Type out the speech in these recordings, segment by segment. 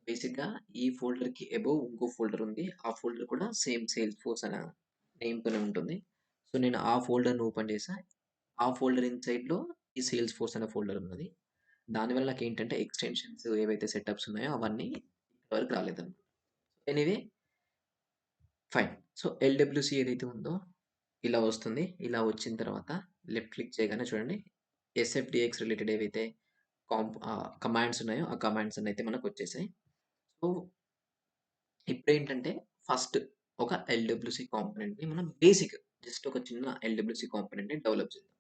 బేసిక్‌గా ఈ ఫోల్డర్‌కి అబోవ్ ఇంకో ఫోల్డర్ ఉంది. ఆ ఫోల్డర్ కూడా సేమ్ సేల్స్ ఫోర్స్ అనే నేమ్‌తోనే ఉంటుంది. సో, నేను ఆ ఫోల్డర్‌ని ఓపెన్ చేశా. ఆ ఫోల్డర్ ఇన్‌సైడ్‌లో ఈ సేల్స్ ఫోర్స్ అనే ఫోల్డర్ ఉన్నది. దానివల్ల నాకేంటంటే ఎక్స్‌టెన్షన్స్ ఏవైతే సెటప్స్ ఉన్నాయో అవన్నీ ఇప్పటి వరకు రాలేదన్నమాట. Anyway fine. సో, ఎల్‌డబ్ల్యూసీ ఏదైతే ఉందో ఇలా వస్తుంది. ఇలా వచ్చిన తర్వాత లెఫ్ట్ క్లిక్ చేయగానే చూడండి ఎస్ఎఫ్‌డిఎక్స్ రిలేటెడ్ ఏవైతే కమాండ్స్ ఉన్నాయో ఆ కమాండ్స్ అన్నయితే మనకొచ్చేసాయి. సో, ఇప్పుడేంటంటే ఫస్ట్ ఒక ఎల్‌డబ్ల్యూసీ కాంపోనెంట్‌ని మనం బేసిక్ జస్ట్ ఒక చిన్న ఎల్‌డబ్ల్యూసీ కాంపోనెంట్‌ని డెవలప్ చేద్దాం.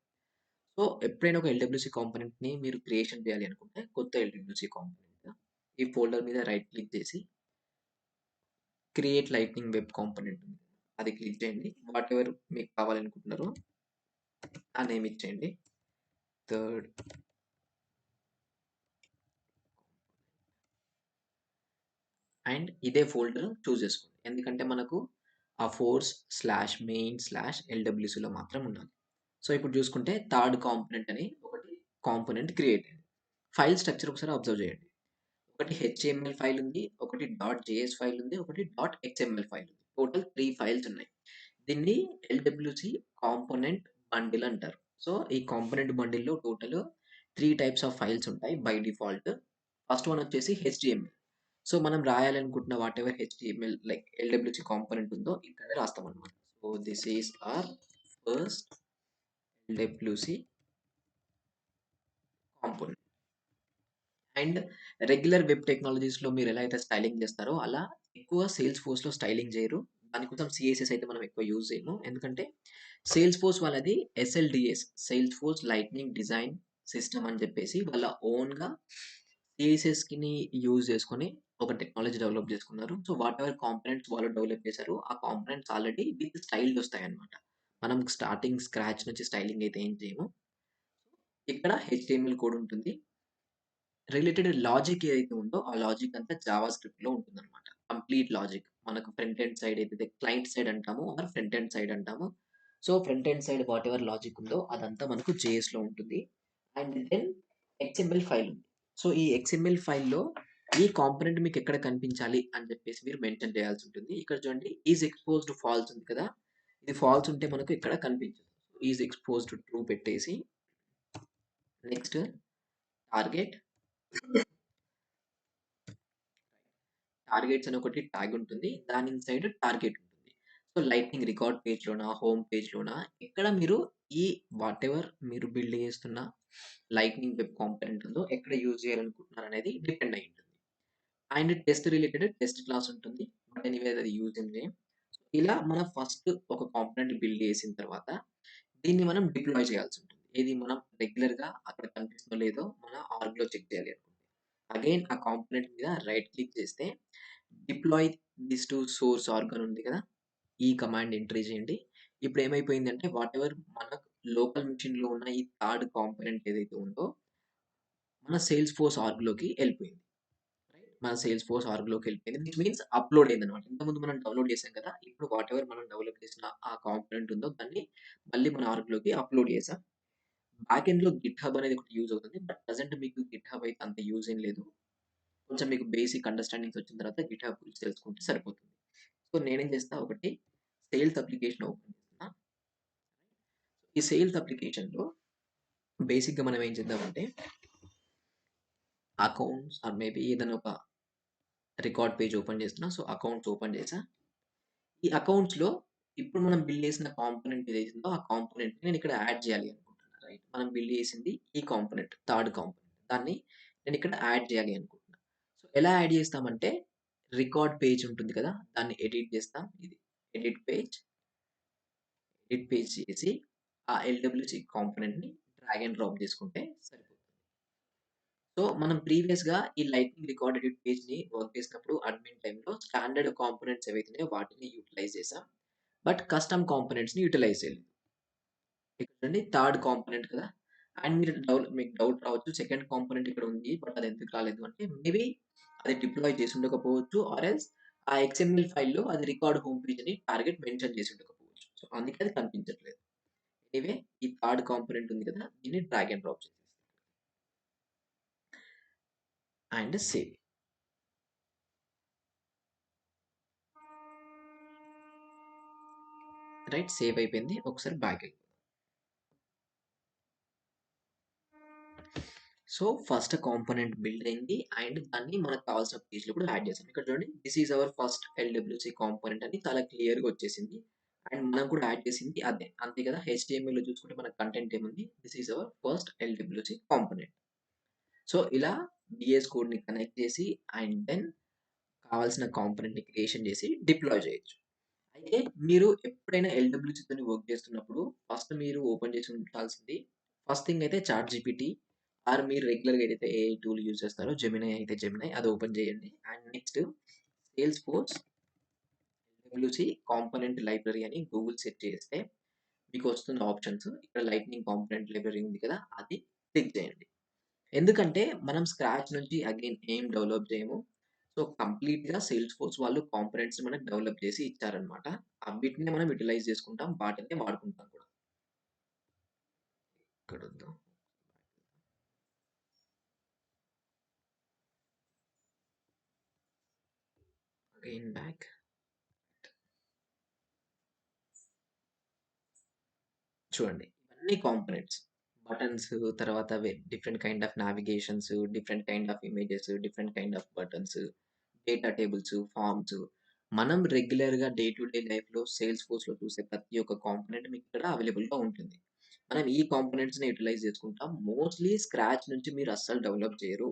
సో, ఎప్పుడైనా ఒక ఎల్‌డబ్ల్యూసీ కాంపోనెంట్‌ని మీరు క్రియేషన్ చేయాలి అనుకుంటే కొత్త ఎల్‌డబ్ల్యూసీ కాంపోనెంట్ ఈ ఫోల్డర్ మీద రైట్ క్లిక్ చేసి క్రియేట్ లైట్నింగ్ వెబ్ కాంపోనెంట్ ఉంది. అది క్లిక్ చేయండి. వాటెవర్ మీకు కావాలనుకుంటున్నారో ఆ నేమ్ ఇచ్చేయండి. థర్డ్ అండ్ ఇదే ఫోల్డర్ చూజ్ చేసుకోండి. ఎందుకంటే మనకు ఆ ఫోర్స్/మెయిన్/ఎల్‌డబ్ల్యూసీలో మాత్రం ఉండాలి. సో, ఇప్పుడు చూసుకుంటే థర్డ్ కాంపోనెంట్ అని ఒకటి కాంపోనెంట్ క్రియేట్ అయింది. ఫైల్ స్ట్రక్చర్ ఒకసారి అబ్జర్వ్ చేయండి. ఒకటి హెచ్‌టీఎంఎల్ ఫైల్ ఉంది. ఒకటి డాట్ జేఎస్ ఫైల్ ఉంది. ఒకటి డాట్ ఎక్స్ఎంఎల్ ఫైల్ ఉంది. టోటల్ 3 ఫైల్స్ ఉన్నాయి. దీన్ని ఎల్‌డబ్ల్యూసీ కాంపోనెంట్ బండిల్ అంటారు. సో, ఈ కాంపోనెంట్ బండిల్‌లో టోటల్ 3 టైప్స్ ఆఫ్ ఫైల్స్ ఉంటాయి బై డిఫాల్ట్. ఫస్ట్ వన్ వచ్చేసి హెచ్‌టీఎంఎల్. సో, మనం రాయాలనుకుంటున్న whatever HTML like LWC component ఉందో ఇక్కడ రాస్తామన్నమాట. So, this is our first LWC component. And regular web టెక్నాలజీస్‌లో మీరెలా అయితే స్టైలింగ్ జేస్తారో, అలా ఎక్కువ సేల్స్ ఫోర్స్‌లో స్టైలింగ్ జేయరు. దానికోసం సీఎస్ఎస్ అయితే మనం ఎక్కువ యూజ్ జేయము. ఎందుకంటే సేల్స్ ఫోర్స్ వాళ్ళది SLDS Salesforce lightning design system అని జెప్పేసి వాళ్ళ ఓన్‌గా సీఎస్ఎస్‌ని యూజ్ జేసుకొని ఒక టెక్నాలజీ డెవలప్ జేసుకున్నారు. సో, వాటెవర్ కాంపోనెంట్స్ వాళ్ళు డెవలప్ చేశారో, ఆ కాంపోనెంట్స్ ఆల్రెడీ విత్ స్టైల్డ్ ఒస్తాయన్నమాట. మనం స్టార్టింగ్ స్క్రాచ్ నుంచి స్టైలింగ్ అయితే ఏం చేయము. ఇక్కడ హెచ్‌టీఎంఎల్ కోడ్ ఉంటుంది. రిలేటెడ్ లాజిక్ ఏదైతే ఉందో, ఆ లాజిక్ అంతా జావా స్క్రిప్ట్‌లో ఉంటుందన్నమాట. Complete logic. మనకు ఫ్రంట్ ఎండ్ సైడ్ ఏదైతే క్లయింట్ సైడ్ అంటామో, or front end side అంటామో. So, front end side whatever logic ఉందో అదంతా మనకు జేఎస్‌లో ఉంటుంది. అండ్ దెన్ ఎక్స్ఎంఎల్ ఫైల్ ఉంది. సో, ఈ ఎక్స్ఎంఎల్ ఫైల్‌లో ఈ కాంపోనెంట్ మీకెక్కడ కనిపించాలి అని చెప్పేసి మీరు మెన్షన్ చేయాల్సి ఉంటుంది. ఇక్కడ చూడండి ఈస్ ఎక్స్‌పోజ్డ్ ఫాల్స్ ఉంది కదా! ఇది ఫాల్స్ ఉంటే మనకు ఇక్కడ కనిపించదు. ఈస్ ఎక్స్‌పోజ్డ్ ట్రూ పెట్టేసి నెక్స్ట్ టార్గెట్ టార్గెట్స్ అని ఒకటి ట్యాగ్ ఉంటుంది. దాని ఇన్‌సైడ్ టార్గెట్ ఉంటుంది. సో, లైట్నింగ్ రికార్డ్ పేజ్‌లోనా, హోమ్ పేజ్‌లోనా ఎక్కడ మీరు ఈ వాటెవర్ మీరు బిల్డ్ చేస్తున్న లైట్నింగ్ వెబ్ కాంపోనెంట్ ఉందో ఎక్కడ యూజ్ చేయాలనుకుంటున్నారనేది డిపెండ్ అయ్యి ఉంటుంది. And test related test class ఉంటుంది. బట్ ఎనీవే అది యూజింగ్ నేమ్. ఇలా మనం ఫస్ట్ ఒక కాంపోనెంట్ బిల్డ్ చేసిన తర్వాత దీన్ని మనం డిప్లాయ్ చేయాల్సి ఉంటుంది. ఇది మనం రెగ్యులర్‌గా అక్కడ కనిపిస్తుందో లేదో మన ఆర్గ్‌లో చెక్ చేయాలి అనుకుంటే. అగైన్ ఆ కాంపోనెంట్ మీద రైట్ క్లిక్ చేస్తే deploy this to source org ఉంది కదా! ఈ కమాండ్ ఎంటర్ చేయండి. ఇప్పుడు ఏమైపోయిందంటే వాటెవర్ మన లోకల్ మెషిన్‌లో ఉన్న ఈ థర్డ్ కాంపోనెంట్ ఏదైతే ఉందో మన సేల్స్ ఫోర్స్ ఆర్గ్‌లోకి ఎళ్ళిపోయింది. రైట్. మన సేల్స్ ఫోర్స్ ఆర్గ్‌లోకి ఎళ్ళిపోయింది. విచ్ మీన్స్ అప్‌లోడ్ అయిందన్నమాట. ఇంతకుముందు మనం డౌన్‌లోడ్ చేసాం కదా! ఇప్పుడు వాటెవర్ మనం డెవలప్ చేసిన ఆ కాంపోనెంట్ ఉందో దాన్ని మళ్ళీ మన ఆర్గ్‌లోకి అప్‌లోడ్ చేసాం. బ్యాక్ ఎండ్‌లో గిట్‌హబ్ అనేది ఒకటి యూజ్ అవుతుంది. బట్ ప్రెజెంట్ మీకు గిట్‌హబ్ అయితే అంత యూజ్ ఏం లేదు. కొంచెం మీకు బేసిక్ అండర్‌స్టాండింగ్స్ వచ్చిన తర్వాత గిట్‌హబ్ గురించి తెలుసుకుంటే సరిపోతుంది. సో, నేనేం చేస్తా ఒకటి సేల్స్ అప్లికేషన్ ఓపెన్ చేస్తున్నా. ఈ సేల్స్ అప్లికేషన్‌లో బేసిక్‌గా మనం ఏం చేద్దామంటే అకౌంట్స్ ఆర్ మేబీ ఏదైనా ఒక రికార్డ్ పేజ్ ఓపెన్ చేస్తున్నా. సో, అకౌంట్స్ ఓపెన్ చేశా. ఈ అకౌంట్స్‌లో ఇప్పుడు మనం బిల్డ్ చేసిన కాంపోనెంట్ ఏదైతే ఉందో ఆ కాంపోనెంట్‌ని నేను ఇక్కడ యాడ్ చేయాలి అనుకుంటున్నా. రైట్. మనం బిల్డ్ చేసింది ఈ కాంపోనెంట్ థర్డ్ కాంపోనెంట్. దాన్ని నేను ఇక్కడ యాడ్ చేయాలి అనుకుంటున్నా. సో, ఎలా యాడ్ చేస్తామంటే రికార్డ్ పేజ్ ఉంటుంది కదా! దాన్ని ఎడిట్ చేస్తాం. ఇది ఎడిట్ పేజ్. ఎడిట్ పేజ్ చేసి ఆ ఎల్‌డబ్ల్యూసీ కాంపోనెంట్‌ని డ్రాగ్ అండ్ డ్రాప్ చేసుకుంటే సరిపోతుంది. సో, మనం ప్రీవియస్‌గా ఈ లైట్నింగ్ రికార్డ్ ఎడిట్ పేజ్‌ని వర్క్ చేసినప్పుడు అడ్మిన్ టైమ్‌లో స్టాండర్డ్ కాంపోనెంట్స్ ఏవైతే ఉన్నాయో వాటిని యుటిలైజ్ చేసాం. బట్ కస్టమ్ కాంపోనెంట్స్‌ని యుటిలైజ్ చేయలేదు. ఇక్కడ చూడండి థర్డ్ కాంపోనెంట్ కదా! అండ్ మీకు డౌట్ రావచ్చు సెకండ్ కాంపోనెంట్ ఇక్కడ ఉంది. బట్ అది ఎందుకు రాలేదు అంటే మేబీ అది డిప్లాయ్ చేసి ఉండకపోవచ్చు. ఆర్ ఎల్స్ ఆ ఎక్స్ఎంఎల్ ఫైల్‌లో అది రికార్డ్ హోమ్ పేజ్ అని టార్గెట్ మెన్షన్ చేసి ఉండకపోవచ్చు. సో, అందుకే అది కనిపించట్లేదు. ఎనీవే ఈ థర్డ్ కాంపోనెంట్ ఉంది కదా! దీన్ని డ్రాగ్ అండ్ డ్రాప్ చేసేస్తాం. And save. రైట్. సేవ్ అయిపోయింది. ఒకసారి బ్యాకెళ్ళిపోదాం. సో, ఫస్ట్ కాంపోనెంట్ బిల్డ్ అయింది. అండ్ దాన్ని మనకు కావాల్సిన పేజ్‌లో కూడా యాడ్ చేసాం. ఇక్కడ చూడండి this is our first LWC component అని చాలా క్లియర్‌గా వచ్చేసింది. అండ్ మనం కూడా యాడ్ చేసింది అదే. అంతే కదా! హెచ్‌టీఎంఎల్‌లో చూసుకుంటే మన కంటెంట్ ఏముంది? This is our first LWC component. So, ఇలా డీఎస్ కోడ్‌ని కనెక్ట్ చేసి అండ్ దెన్ కావాల్సిన కాంపోనెంట్‌ని క్రియేషన్ చేసి డిప్లాయ్ చేయొచ్చు. అయితే మీరు ఎప్పుడైనా ఎల్‌డబ్ల్యూసీతోని వర్క్ చేస్తున్నప్పుడు ఫస్ట్ మీరు ఓపెన్ చేసి ఉంచాల్సింది ఫస్ట్ థింగ్ అయితే చాట్‌జీపీటీ ఆర్ మీరు రెగ్యులర్‌గా ఏదైతే ఏఐ టూల్ యూజ్ చేస్తారో జెమినీ అయితే జెమినీ అది ఓపెన్ చేయండి. And next Salesforce LWC component library అని గూగుల్ సెర్చ్ చేస్తే మీకు వస్తున్న ఆప్షన్స్ ఇక్కడ లైట్నింగ్ కాంపోనెంట్ లైబ్రరీ ఉంది కదా! అది క్లిక్ చేయండి. ఎందుకంటే మనం స్క్రాచ్ నుంచి అగైన్ ఏం డెవలప్ చేయము. సో, కంప్లీట్‌గా సేల్స్ ఫోర్స్ వాళ్ళు కాంపోనెంట్స్ మనకు డెవలప్ చేసి ఇచ్చారన్నమాట. వీటిని మనం యుటిలైజ్ చేసుకుంటాం. వాటినే వాడుకుంటాం కూడా. ఇక్కడొద్దాం. Again back. చూడండి. ఇవన్నీ కాంపోనెంట్స్. బటన్స్ తర్వాత different kind of navigations, different kind of images, different kind of buttons, data tables, forms. మనం రెగ్యులర్‌గా డే టు డే లైఫ్‌లో సేల్స్ ఫోర్స్‌లో చూసే ప్రతి ఒక్క కాంపోనెంట్ మీకు ఇక్కడ అవైలబుల్‌గా ఉంటుంది. మనం ఈ కాంపోనెంట్స్‌ని యుటిలైజ్ చేసుకుంటాం. మోస్ట్‌లీ స్క్రాచ్ నుంచి మీరు అస్సలు డెవలప్ చేయరు.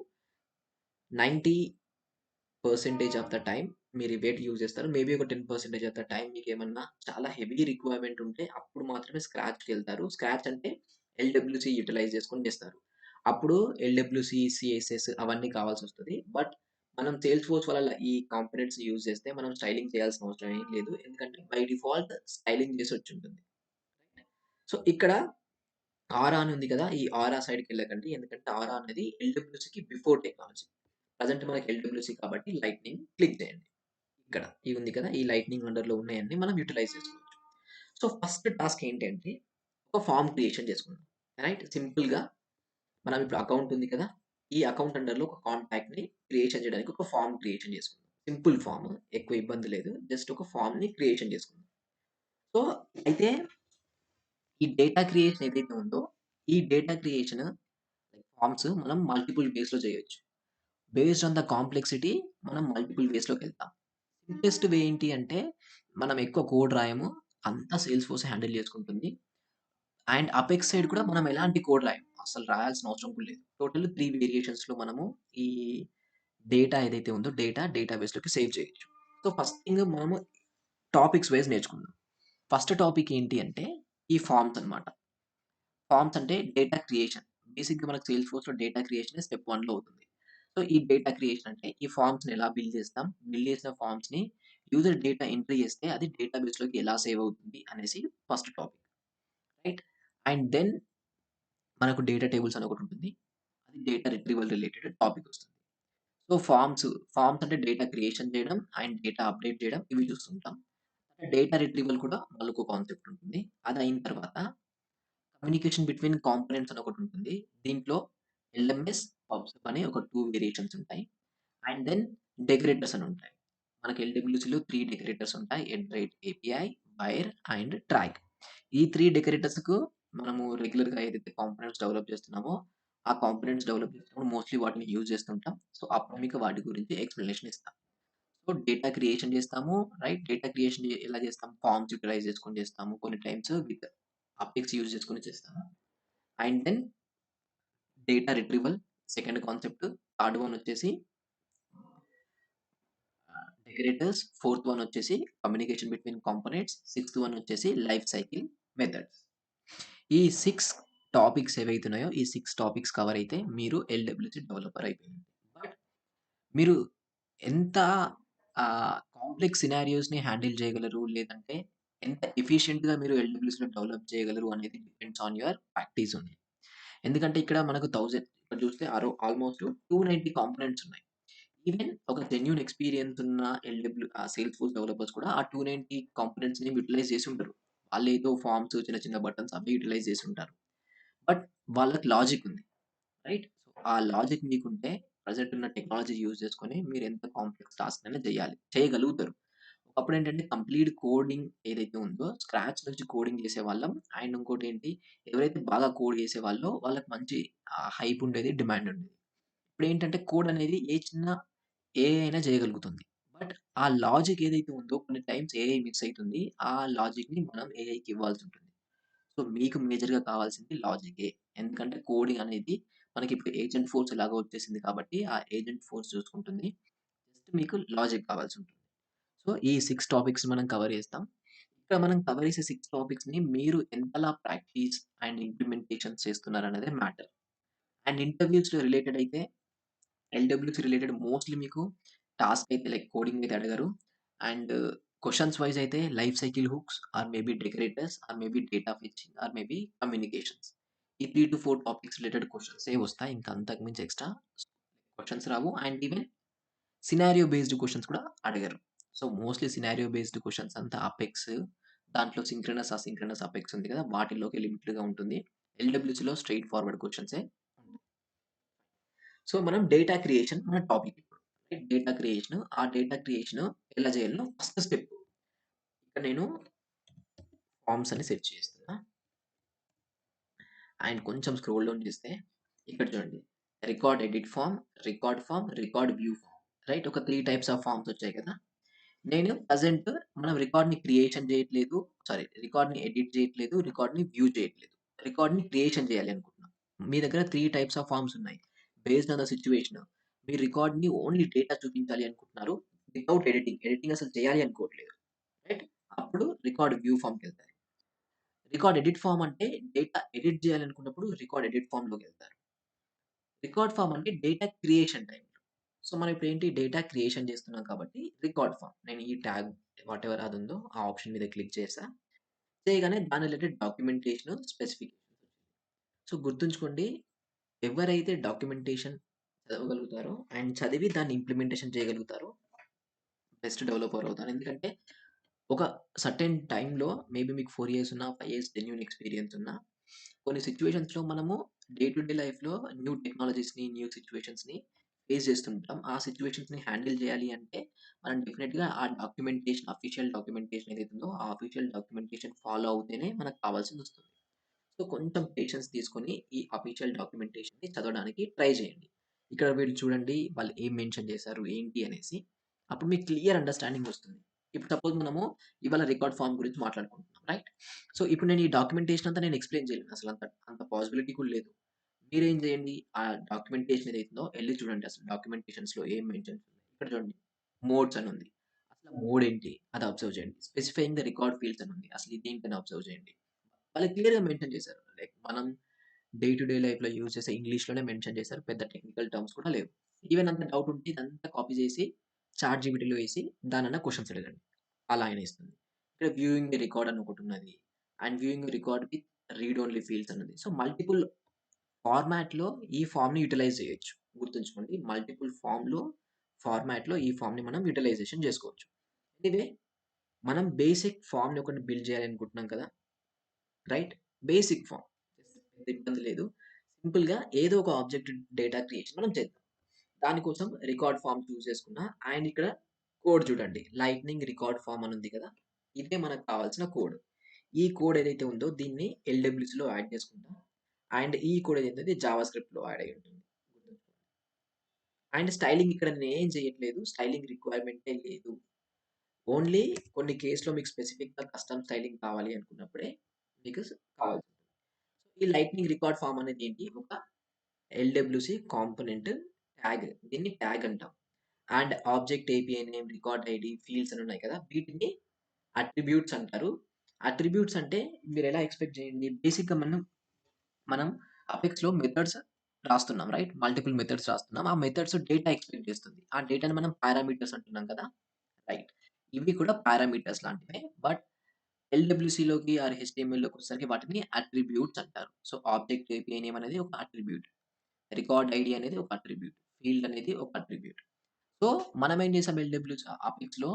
90% ఆఫ్ ద టైమ్ మీరు ఇవే యూజ్ చేస్తారు. మేబీ ఒక 10% ఆఫ్ ద టైమ్ మీకేమన్నా చాలా హెవీ రిక్వైర్‌మెంట్ ఉంటే అప్పుడు మాత్రమే స్క్రాచ్‌కెళ్తారు. స్క్రాచ్ అంటే ఎల్‌డబ్ల్యూసీ యుటిలైజ్ చేసుకొని చేస్తారు. అప్పుడు ఎల్‌డబ్ల్యూసీ, సీఎస్ఎస్ అవన్నీ కావాల్సొస్తది. బట్ మనం సేల్స్ ఫోర్స్ వల్ల ఈ కాంపోనెంట్స్ యూజ్ చేస్తే మనం స్టైలింగ్ చేయాల్సిన అవసరం ఏం లేదు. ఎందుకంటే బై డిఫాల్ట్ స్టైలింగ్ చేసి వచ్చుంటుంది. సో, ఇక్కడ ఆరా అని ఉంది కదా! ఈ ఆరా సైడ్‌కెళ్ళకండి. ఎందుకంటే ఆరా అనేది ఎల్‌డబ్ల్యూసీకి బిఫోర్ టెక్నాలజీ. ప్రెజెంట్ మనకి ఎల్‌డబ్ల్యూసీ కాబట్టి లైట్నింగ్ క్లిక్ చేయండి. ఇక్కడ ఇది ఉంది కదా! ఈ లైట్నింగ్ అండర్‌లో ఉన్నాయన్నీ మనం యుటిలైజ్ చేసుకోవచ్చు. సో, ఫస్ట్ టాస్క్ ఏంటి అంటే ఒక ఫార్మ్ క్రియేషన్ చేసుకుందాం. రైట్? సింపుల్‌గా మనం ఇప్పుడు అకౌంట్ ఉంది కదా! ఈ అకౌంట్ అండర్‌లో ఒక కాంటాక్ట్‌ని క్రియేషన్ చేయడానికి ఒక ఫార్మ్ క్రియేషన్ చేసుకుందాం. సింపుల్ ఫార్మ్ ఎక్కువ ఇబ్బంది లేదు. జస్ట్ ఒక ఫార్మ్‌ని క్రియేషన్ చేసుకుందాం. సో, అయితే ఈ డేటా క్రియేషన్ ఏదైతే ఉందో, ఈ డేటా క్రియేషన్ ఫార్మ్స్ మనం మల్టిపుల్ వేస్‌లో చేయొచ్చు. బేస్డ్ ఆన్ ద కాంప్లెక్సిటీ మనం మల్టిపుల్ వేస్‌లోకెళ్తాం. సింప్లెస్ట్ వే ఏంటి అంటే, మనం ఎక్కువ కోడ్ రాయము. అంతా సేల్స్ ఫోర్సే హ్యాండిల్ చేసుకుంటుంది. అండ్ అపెక్స్ సైడ్ కూడా మనం ఎలాంటి కోడ్ రాయము. అసలు రాయాల్సిన అవసరం కూడా లేదు. టోటల్ 3 వేరియేషన్స్‌లో మనము ఈ డేటా ఏదైతే ఉందో డేటాబేస్‌లోకి సేవ్ చేయొచ్చు. సో, ఫస్ట్ థింగ్ మనము టాపిక్స్ వైస్ నేర్చుకుందాం. ఫస్ట్ టాపిక్ ఏంటి అంటే, ఈ ఫార్మ్స్ అన్నమాట. ఫార్మ్స్ అంటే డేటా క్రియేషన్. బేసిక్‌గా మనకు సేల్స్ ఫోర్స్‌లో డేటా క్రియేషనే స్టెప్ 1లో అవుతుంది. సో, ఈ డేటా క్రియేషన్ అంటే ఈ ఫార్మ్స్‌ని ఎలా బిల్డ్ చేస్తాం? బిల్డ్ చేసిన ఫార్మ్స్‌ని యూజర్ డేటా ఎంట్రీ చేస్తే అది డేటాబేస్‌లోకి ఎలా సేవ్ అవుతుంది అనేసి first topic. Right? And then మనకు డేటా టేబుల్స్ అని ఒకటుంటుంది. అది డేటా రిట్రీవల్ రిలేటెడ్ టాపిక్ వస్తుంది. సో, ఫార్మ్స్ అంటే డేటా క్రియేషన్ చేయడం అండ్ డేటా అప్డేట్ చేయడం ఇవి చూస్తుంటాం. డేటా రిట్రీవల్ కూడా మళ్ళొక కాన్సెప్ట్ ఉంటుంది. అదయిన తర్వాత కమ్యూనికేషన్ బిట్వీన్ కాంపోనెంట్స్ అని ఒకటుంటుంది. దీంట్లో ఎల్ఎంఎస్, పబ్‌సబ్ అని ఒక 2 వేరియేషన్స్ ఉంటాయి. అండ్ దెన్ డెకరేటర్స్ అని ఉంటాయి. మనకి ఎల్‌డబ్ల్యూసీలో 3 డెకరేటర్స్ ఉంటాయి. End API, wire and track. ఈ 3 డెకరేటర్స్‌కు మనము రెగ్యులర్‌గా ఏదైతే కాంపోనెంట్స్ డెవలప్ చేస్తున్నామో, ఆ కాంపోనెంట్స్ డెవలప్ చేస్తున్నప్పుడు మోస్ట్‌లీ వాటిని యూజ్ చేస్తుంటాం. సో, అప్పుడు మీకు వాటి గురించి ఎక్స్‌ప్లనేషన్ ఇస్తా. సో, డేటా క్రియేషన్ చేస్తాము. రైట్? డేటా క్రియేషన్ ఎలా చేస్తాం? ఫార్మ్స్ యుటిలైజ్ చేసుకొని చేస్తాము. కొన్ని టైమ్స్ విత్ అపెక్స్ యూజ్ చేసుకొని చేస్తాము. And then data retrieval second concept. Third one వచ్చేసి డెకరేటర్స్. ఫోర్త్ వన్ వచ్చేసి communication between components. Sixth one వచ్చేసి లైఫ్ సైకిల్ మెథడ్స్. ఈ 6 టాపిక్స్ ఏవైతున్నాయో ఈ 6 టాపిక్స్ కవర్ అయితే మీరు ఎల్‌డబ్ల్యూసీ డెవలపర్ అయిపోయినట్టు. బట్ మీరు ఎంత కాంప్లెక్స్ సినారియోస్‌ని హ్యాండిల్ చేయగలరు, లేదంటే ఎంత ఎఫిషియెంట్‌గా మీరు ఎల్‌డబ్ల్యూఎస్‌లో డెవలప్ చేయగలరు అనేది depends on your practice only. ఎందుకంటే ఇక్కడ మనకు 1000 ఇక్కడ చూస్తే ఆల్‌మోస్ట్ 290 కాంపోనెంట్స్ ఉన్నాయి. ఈవెన్ ఒక జెన్యూన్ ఎక్స్‌పీరియన్స్ ఉన్న సేల్స్ ఫోర్స్ డెవలపర్స్ కూడా ఆ 290 కాంపోనెంట్స్‌ని యుటిలైజ్ చేసి ఉండరు. వాళ్ళేదో ఫార్మ్స్ చిన్న చిన్న బటన్స్ అవి యుటిలైజ్ చేసి ఉంటారు. బట్ వాళ్ళకి లాజిక్ ఉంది. రైట్? సో, ఆ లాజిక్ మీకుంటే ప్రెజెంట్ ఉన్న టెక్నాలజీ యూజ్ చేసుకొని మీరు ఎంత కాంప్లెక్స్ టాస్క్ అయినా చేయగలుగుతారు. అప్పుడేంటంటే కంప్లీట్ కోడింగ్ ఏదైతే ఉందో స్క్రాచ్ నుంచి కోడింగ్ చేసేవాళ్ళం. అండ్ ఇంకోటేంటి ఎవరైతే బాగా కోడ్ చేసేవాళ్ళో వాళ్ళకి మంచి హైప్ ఉండేది, డిమాండ్ ఉండేది. ఇప్పుడేంటంటే కోడ్ అనేది ఏ చిన్న ఏఐ అయినా చేయగలుగుతుంది. బట్ ఆ లాజిక్ ఏదైతే ఉందో కొన్ని టైమ్స్ ఏఐ మిస్ అయితుంది. ఆ లాజిక్‌ని మనం ఏఐకి ఇవ్వాల్సుంటుంది. సో, మీకు మేజర్‌గా కావాల్సింది లాజికే. ఎందుకంటే కోడింగ్ అనేది మనకిప్పుడు ఏజెంట్ ఫోర్స్ ఎలాగో వచ్చేసింది కాబట్టి, ఆ ఏజెంట్ ఫోర్స్ చూసుకుంటుంది. జస్ట్ మీకు లాజిక్ కావాల్సుంటుంది. సో, ఈ 6 టాపిక్స్ మనం కవర్ చేస్తాం. ఇక్కడ మనం కవర్ చేసే 6 టాపిక్స్‌ని మీరు ఎంతలా ప్రాక్టీస్ అండ్ ఇంప్లిమెంటేషన్ చేస్తున్నారనేదే మ్యాటర్. అండ్ ఇంటర్‌వ్యూస్‌లో రిలేటెడ్ అయితే ఎల్‌డబ్ల్యూసీ రిలేటెడ్ మోస్ట్‌లీ మీకు టాస్క్ అయితే లైక్ కోడింగ్ అయితే అడగరు. అండ్ క్వెషన్స్ వైస్ అయితే life cycle hooks or maybe decorators or maybe data fetching or maybe communications. ఈ 3-4 టాపిక్స్ రిలేటెడ్ క్వెషన్సే వస్తాయి. ఇంకా అంతకు మించి ఎక్స్‌ట్రా క్వెషన్స్ రావు. And even scenario based questions కూడా అడగరు. So, mostly scenario based questions అంతా అపెక్స్, దాంట్లో సింక్రోనస్, అసింక్రోనస్ అపెక్స్ ఉంది కదా! వాటిలోకే లిమిటెడ్‌గా ఉంటుంది. ఎల్‌డబ్ల్యూసీలో స్ట్రెయిట్ ఫార్వర్డ్ క్వెషన్సే ఉంటాయి. సో, మనం డేటా క్రియేషన్ మన టాపిక్ ఇప్పుడు. Data creation. ఆ డేటా క్రియేషన్ ఎలా చేయాలో ఫస్ట్ స్టెప్. ఇక్కడ నేను ఫార్మ్స్ అని సెట్ చేస్తున్నా. అండ్ కొంచెం స్క్రోల్ డౌన్ చేస్తే ఇక్కడ చూడండి. Record edit form, record view form. Right? ఒక 3 టైప్స్ ఆఫ్ ఫార్మ్స్ వచ్చాయి కదా! నేను ప్రెజెంట్ మనం రికార్డ్‌ని క్రియేషన్ చేయట్లేదు. సారీ, రికార్డ్‌ని ఎడిట్ చేయట్లేదు. రికార్డ్‌ని వ్యూ చేయట్లేదు. రికార్డ్‌ని క్రియేషన్ చేయాలి అనుకుంటున్నాం. మీ దగ్గర 3 టైప్స్ ఆఫ్ ఫార్మ్స్ ఉన్నాయి. Based on the situation. మీరు రికార్డ్‌ని ఓన్లీ డేటా చూపించాలి అనుకుంటున్నారు. Without editing. ఎడిటింగ్ అసలు చేయాలి అనుకోవట్లేదు. రైట్? అప్పుడు రికార్డ్ వ్యూ ఫార్మ్‌కెళ్తారు. రికార్డ్ ఎడిట్ ఫార్మ్ అంటే డేటా ఎడిట్ చేయాలనుకున్నప్పుడు రికార్డ్ ఎడిట్ ఫార్మ్‌లోకెళ్తారు. రికార్డ్ ఫార్మ్ అంటే డేటా క్రియేషన్ టైమ్‌లో. సో, మనం ఇప్పుడేంటి డేటా క్రియేషన్ చేస్తున్నాం కాబట్టి రికార్డ్ ఫార్మ్. నేను ఈ ట్యాగ్ వాటెవర్ అదుందో ఆ ఆప్షన్ మీద క్లిక్ చేశా. చేయగానే దాని రిలేటెడ్ డాక్యుమెంటేషన్ స్పెసిఫికేషన్స్. సో, గుర్తుంచుకోండి, ఎవరైతే డాక్యుమెంటేషన్ చదవగలుగుతారో అండ్ చదివి దాన్ని ఇంప్లిమెంటేషన్ చేయగలుగుతారో బెస్ట్ డెవలపర్ అవుతారు. ఎందుకంటే ఒక సర్టెన్ టైమ్‌లో మేబీ మీకు 4 ఇయర్స్ ఉన్నా, 5 ఇయర్స్ జెన్యూన్ ఎక్స్‌పీరియన్స్ ఉన్నా, కొన్ని సిట్యుయేషన్స్‌లో మనము డే టు డే లైఫ్‌లో న్యూ టెక్నాలజీస్‌ని, న్యూ సిట్యుయేషన్స్‌ని ఫేస్ చేస్తుంటాం. ఆ సిట్యుయేషన్స్‌ని హ్యాండిల్ చేయాలి అంటే మనం డెఫినిట్‌గా ఆ డాక్యుమెంటేషన్, అఫీషియల్ డాక్యుమెంటేషన్ ఏదైతే ఉందో, ఆ అఫీషియల్ డాక్యుమెంటేషన్ ఫాలో అవుతేనే మనకు కావాల్సిందొస్తుంది. సో, కొంచెం పేషెన్స్ తీసుకొని ఈ అఫీషియల్ డాక్యుమెంటేషన్‌ని చదవడానికి ట్రై చేయండి. ఇక్కడ వీళ్ళు చూడండి వాళ్ళు ఏం మెన్షన్ చేశారు, ఏంటి అనేసి. అప్పుడు మీకు క్లియర్ అండర్‌స్టాండింగ్ వస్తుంది. ఇప్పుడు సపోజ్ మనము ఇవాళ రికార్డ్ ఫార్మ్ గురించి మాట్లాడుకుంటున్నాం. రైట్? సో, ఇప్పుడు నేను ఈ డాక్యుమెంటేషన్ అంతా నేను ఎక్స్‌ప్లెయిన్ చేయలేను. అసలంత అంత పాసిబిలిటీ కూడా లేదు. మీరేం చేయండి, ఆ డాక్యుమెంటేషన్ ఏదైతుందో ఎళ్లి చూడండి అసలు డాక్యుమెంటేషన్స్‌లో ఏం మెన్షన్స్ ఉన్నాయి. ఇక్కడ చూడండి మోడ్స్ అని ఉంది. అసలు మోడ్ ఏంటి? అది అబ్జర్వ్ చేయండి. స్పెసిఫైయింగ్ ద రికార్డ్ ఫీల్డ్స్ అని ఉంది. అసలు ఇదేంటని అబ్జర్వ్ చేయండి. వాళ్ళు క్లియర్‌గా మెన్షన్ చేశారు. లైక్ మనం డే టు డే లైఫ్‌లో యూజ్ చేసే ఇంగ్లీష్‌లోనే మెన్షన్ చేశారు. పెద్ద టెక్నికల్ టర్మ్స్ కూడా లేవు. ఈవెన్ అంత డౌట్ ఉంటే ఇదంతా కాపీ చేసి చాట్‌జీపీటీలో ఏసి దానన్నా క్వెషన్స్ అడగండి. అలా అయినా ఇస్తుంది. ఇక్కడ వ్యూయింగ్ ది రికార్డ్ అని ఒకటున్నది. And viewing record with read only fields అనుంది. సో, మల్టిపుల్ ఫార్మాట్‌లో ఈ ఫార్మ్‌ని యుటిలైజ్ చేయొచ్చు. గుర్తుంచుకోండి. మల్టిపుల్ ఫార్మాట్‌లో ఈ ఫార్మ్‌ని మనం యుటిలైజేషన్ చేసుకోవచ్చు. ఎనీవే మనం బేసిక్ ఫార్మ్‌ని ఒకటి బిల్డ్ చేయాలనుకుంటున్నాం కదా! రైట్? Basic form. పెద్ద ఇబ్బంది లేదు. సింపుల్‌గా ఏదో ఒక ఆబ్జెక్ట్ డేటా క్రియేషన్ మనం చేద్దాం. దానికోసం రికార్డ్ ఫార్మ్ చూజ్ చేసుకున్నా. అండ్ ఇక్కడ కోడ్ చూడండి. లైట్నింగ్ రికార్డ్ ఫార్మ్ అని ఉంది కదా! ఇదే మనకు కావాల్సిన కోడ్. ఈ కోడ్ ఏదైతే ఉందో దీన్ని ఎల్‌డబ్ల్యూసీలో యాడ్ చేసుకుంటాం. అండ్ ఈ కోడ్ ఏదైతే ఉంది జావా స్క్రిప్ట్‌లో యాడ్ అయ్యి ఉంటుంది. అండ్ స్టైలింగ్ ఇక్కడ నేనేం చేయట్లేదు. స్టైలింగ్ రిక్వైర్మెంటే లేదు. ఓన్లీ కొన్ని కేస్‌లో మీకు స్పెసిఫిక్‌గా కస్టమ్ స్టైలింగ్ కావాలి అనుకున్నప్పుడే మీకు కావాలి. ఈ లైట్నింగ్ రికార్డ్ ఫార్మ్ అనేది ఏంటి? ఒక ఎల్‌డబ్ల్యూసీ కాంపోనెంట్ ట్యాగ్. దీన్ని ట్యాగ్ అంటాం. And object API name, record ID, fields అని ఉన్నాయి కదా! వీటిని అట్రిబ్యూట్స్ అంటారు. అట్రిబ్యూట్స్ అంటే మీరెలా ఎక్స్‌పెక్ట్ చేయండి. బేసిక్‌గా మనం అపెక్స్‌లో మెథడ్స్ రాస్తున్నాం. రైట్? మల్టిపుల్ మెథడ్స్ రాస్తున్నాం. ఆ మెథడ్స్ డేటా ఎక్స్‌పెక్ట్ చేస్తుంది. ఆ డేటాని మనం పారామీటర్స్ అంటున్నాం కదా! రైట్. ఇవి కూడా పారామీటర్స్ లాంటివే. బట్ ఎల్‌డబ్ల్యూసీలోకి ఆర్ హెచ్‌టీఎంఎల్‌లోకొచ్చేసరికి వాటిని అట్రిబ్యూట్స్ అంటారు. సో, ఆబ్జెక్ట్ ఏపీఐ నేమ్ అనేది ఒక అట్రిబ్యూట్. రికార్డ్ ఐడీ అనేది ఒక అట్రిబ్యూట్. ఫీల్డ్ అనేది ఒక అట్రిబ్యూట్. సో, మనమేం చేసాం ఎల్‌డబ్ల్యూస్ అపెక్స్‌లో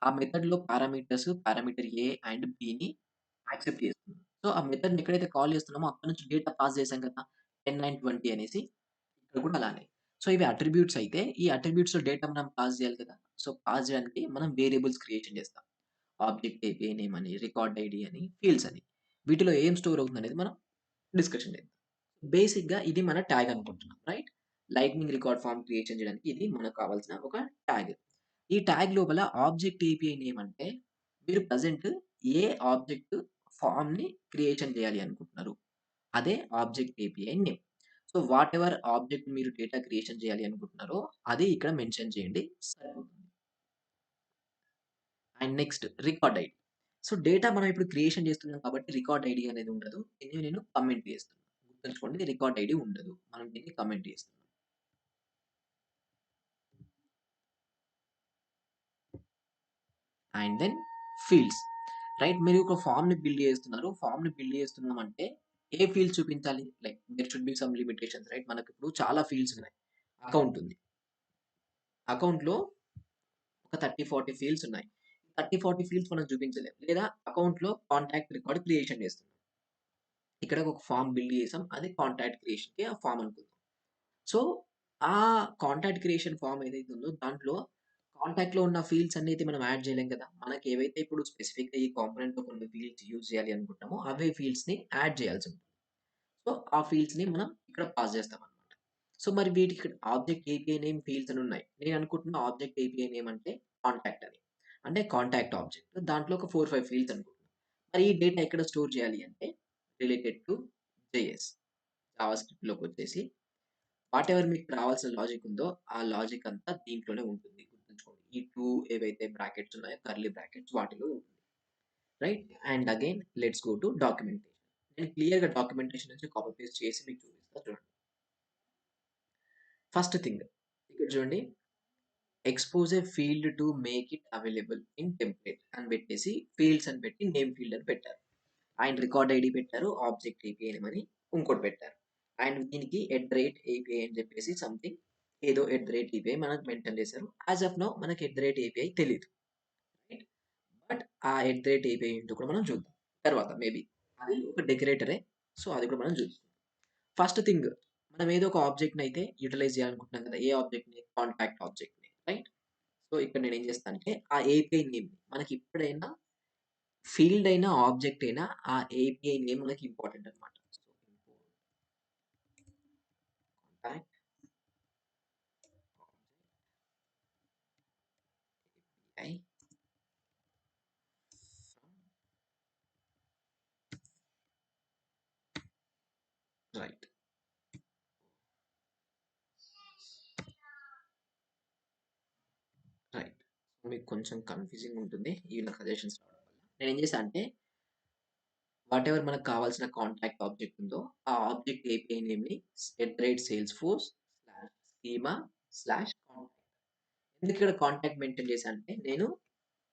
ఆ మెథడ్‌లో పారామీటర్ ఏ అండ్ బిని యాక్సెప్ట్ చేస్తున్నాం. సో, ఆ మెథడ్‌ని ఎక్కడైతే కాల్ చేస్తున్నామో అక్కడి నుంచి డేటా పాస్ చేసాం కదా! 10 అండ్ 20 అనేసి. ఇక్కడ కూడా అలానే. సో, ఇవి అట్రిబ్యూట్స్ అయితే ఈ అట్రిబ్యూట్స్‌లో డేటా మనం పాస్ చేయాలి కదా! సో, పాస్ జేయడానికి మనం వేరియబుల్స్ క్రియేషన్ చేస్తాం. ఆబ్జెక్ట్ ఏపీఐ నేమ్ అని, రికార్డ్ ఐడీ అని, ఫీల్డ్స్ అని. వీటిలో ఏం స్టోర్ అవుతుందనేది మనం డిస్కషన్ చేద్దాం. బేసిక్‌గా ఇది మన ట్యాగ్ అనుకుంటున్నాం. Right? Lightning record form creation చేయడానికి ఇది మనకు కావాల్సిన ఒక ట్యాగ్. ఈ ట్యాగ్ లోపల ఆబ్జెక్ట్ ఏపీఐ నేమ్ అంటే మీరు ప్రెజెంట్ ఏ ఆబ్జెక్ట్ ఫార్మ్‌ని క్రియేషన్ చేయాలి అనుకుంటున్నారు. అదే object API name. So, whatever object మీరు డేటా క్రియేషన్ చేయాలి అనుకుంటున్నారో అది ఇక్కడ మెన్షన్ చేయండి. సరిపోతుంది. And next record ID. So, data మనం ఇప్పుడు క్రియేషన్ చేస్తున్నాం కాబట్టి రికార్డ్ ఐడీ అనేది ఉండదు. దీన్ని నేను కామెంట్ చేస్తున్నాను. గుర్తుంచుకోండి రికార్డ్ ఐడీ ఉండదు. మనం దీన్ని కామెంట్ చేస్తున్నాం. And then fields. రైట్? మీరు ఒక ఫార్మ్‌ని బిల్డ్ చేస్తున్నారు. ఫార్మ్‌ని బిల్డ్ చేస్తున్నామంటే ఏ ఫీల్డ్స్ చూపించాలి? Like there should be some limitations right? మనకిప్పుడు చాలా ఫీల్డ్స్ ఉన్నాయి. అకౌంట్ ఉంది. అకౌంట్‌లో ఒక 30, 40 ఫీల్డ్స్ ఉన్నాయి. 30, 40 ఫీల్డ్స్ మనం చూపించలేం. లేదా అకౌంట్‌లో కాంటాక్ట్ రికార్డ్ క్రియేషన్ చేస్తున్నాం. ఇక్కడ ఒక ఫార్మ్ బిల్డ్ చేసాం. అది కాంటాక్ట్ క్రియేషన్‌కి ఆ ఫార్మ్ అనుకుందాం. సో, ఆ కాంటాక్ట్ క్రియేషన్ ఫార్మ్ ఏదైతే ఉందో దాంట్లో కాంటాక్ట్‌లో ఉన్న ఫీల్డ్స్ అన్నయితే మనం యాడ్ చేయలేం కదా! మనకేవైతే ఇప్పుడు స్పెసిఫిక్‌గా ఈ కాంపోనెంట్‌లో కొన్ని ఫీల్డ్స్ యూజ్ చేయాలి అనుకుంటామో అవే ఫీల్డ్స్‌ని యాడ్ చేయాల్సుంటుంది. సో, ఆ ఫీల్డ్స్‌ని మనం ఇక్కడ పాస్ చేస్తామనమాట. సో, మరి వీటికి ఇక్కడ ఆబ్జెక్ట్ ఏపీఐ నేమ్ ఫీల్డ్స్ అని ఉన్నాయి. నేను అనుకుంటున్న ఆబ్జెక్ట్ ఏపీఐ నేమ్ అంటే కాంటాక్ట్ అని. అంటే కాంటాక్ట్ ఆబ్జెక్ట్. దాంట్లో ఒక 4, 5 ఫీల్డ్స్ అనుకుంటున్నా. మరి ఈ డేటా ఎక్కడ స్టోర్ చేయాలి అంటే రిలేటెడ్ టు జేఎస్. జావాస్క్రిప్ట్‌లోకొచ్చేసి వాటెవర్ మీకు రావాల్సిన లాజిక్ ఉందో, ఆ లాజిక్ అంతా దీంట్లోనే ఉంటుంది. గుర్తుంచుకోండి. ఈ 2 ఏవైతే బ్రాకెట్స్ ఉన్నాయో కర్లీ బ్రాకెట్స్ వాటిలో ఉంటుంది. Right? And again let's go to documentation. నేను క్లియర్‌గా డాక్యుమెంటేషన్ నుంచి కాపీ పేస్ట్ చేసి మీకు చూపిస్తా చూడండి. ఫస్ట్ థింగ్ ఇక్కడ చూడండి. Expose a field to make it available in template అని పెట్టేసి ఫీల్డ్స్ అని పెట్టి నేమ్ ఫీల్డ్ అని పెట్టారు. అండ్ రికార్డ్ ఐడీ పెట్టారు. ఆబ్జెక్ట్ ఏపీఐ నేమ్ అని ఇంకోటి పెట్టారు. అండ్ దీనికి @API అని చెప్పేసి సంథింగ్ ఏదో @API మనకు మెన్షన్ చేశారు. యాస్ ఆఫ్ నౌ మనకి @API తెలీదు. రైట్? బట్ ఆ @API ఏంటో కూడా మనం చూద్దాం. తర్వాత మేబీ. అది ఒక డెకరేటరే. సో, అది కూడా మనం చూద్దాం. ఫస్ట్ థింగ్ మనం ఏదో ఒక ఆబ్జెక్ట్‌ని అయితే యుటిలైజ్ చేయాలనుకుంటున్నాం కదా! ఏ ఆబ్జెక్ట్‌ని? కాంటాక్ట్ ఆబ్జెక్ట్‌ని. రైట్? సో, ఇక్కడ నేనేం చేస్తానంటే ఆ ఏపీఐ నేమ్ మనకి ఎప్పుడైనా ఫీల్డ్ అయినా, ఆబ్జెక్ట్ అయినా ఆ ఏపీఐ నేమ్ మనకి ఇంపార్టెంట్ అన్నమాట. So, contact API right. Right. మీకు కొంచెం కన్‌ఫ్యూజింగ్ ఉంటుంది. ఇలా సజెషన్స్ రావడం వల్ల. నేనేం చేశా అంటే వాటెవర్ మనకు కావాల్సిన కాంటాక్ట్ ఆబ్జెక్ట్ ఉందో, ఆ ఆబ్జెక్ట్ ఏపీఐ నేమ్‌ని @salesforce/schema/contact. ఎందుకు ఇక్కడ కాంటాక్ట్ మెయింటైన్ చేశా అంటే నేను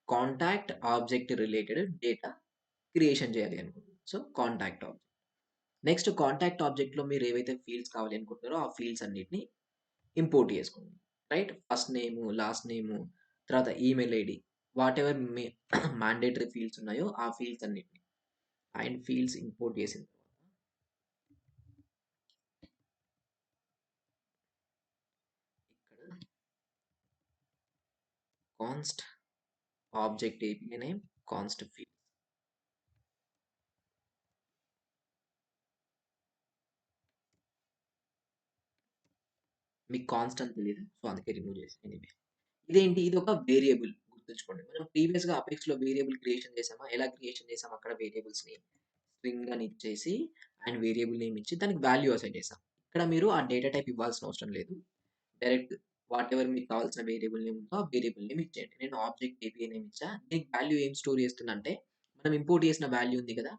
contact object related data creation చేయాలి అనుకుంటున్నాను. So, contact object. Next contact ఆబ్జెక్ట్‌లో మీరు ఏవైతే ఫీల్డ్స్ కావాలి అనుకుంటున్నారో ఆ ఫీల్డ్స్ అన్నిటిని ఇంపోర్ట్ చేసుకోండి. Right? First name, last name, తర్వాత email ID whatever mandatory fields ఉన్నాయో ఆ ఫీల్డ్స్ అన్నిటిని. అండ్ ఫీల్డ్స్ ఇంపోర్ట్ చేసిన తర్వాత ఇక్కడ const object API name, const field. మీకు కాన్స్ట్ అని తెలీదు. సో, అందుకే రిమూవ్ చేశా. ఎనీవే. ఇదేంటి? ఇది ఒక వేరియబుల్ గుర్తుంచుకోండి. మనం ప్రీవియస్‌గా అపెక్స్‌లో వేరియబుల్ క్రియేషన్ చేసామా? ఎలా క్రియేషన్ చేసాం అక్కడ వేరియబుల్స్‌ని స్ట్రింగ్ అని ఇచ్చేసి అండ్ వేరియబుల్ నేమ్ ఇచ్చి దానికి వాల్యూ అసైన్ చేసాం. ఇక్కడ మీరు ఆ డేటా టైప్ ఇవ్వాల్సిన అవసరం లేదు. డైరెక్ట్ వాటెవర్ మీకు కావాల్సిన వేరియబుల్ నేమ్ ఉందో ఆ వేరియబుల్ నేమ్ ఇచ్చేయండి. నేను ఆబ్జెక్ట్ ఏపీఐ నేమ్ ఇచ్చా. దీనికి వాల్యూ ఏం స్టోర్ చేస్తున్నా అంటే మనం ఇంపోర్ట్ చేసిన వాల్యూ ఉంది కదా!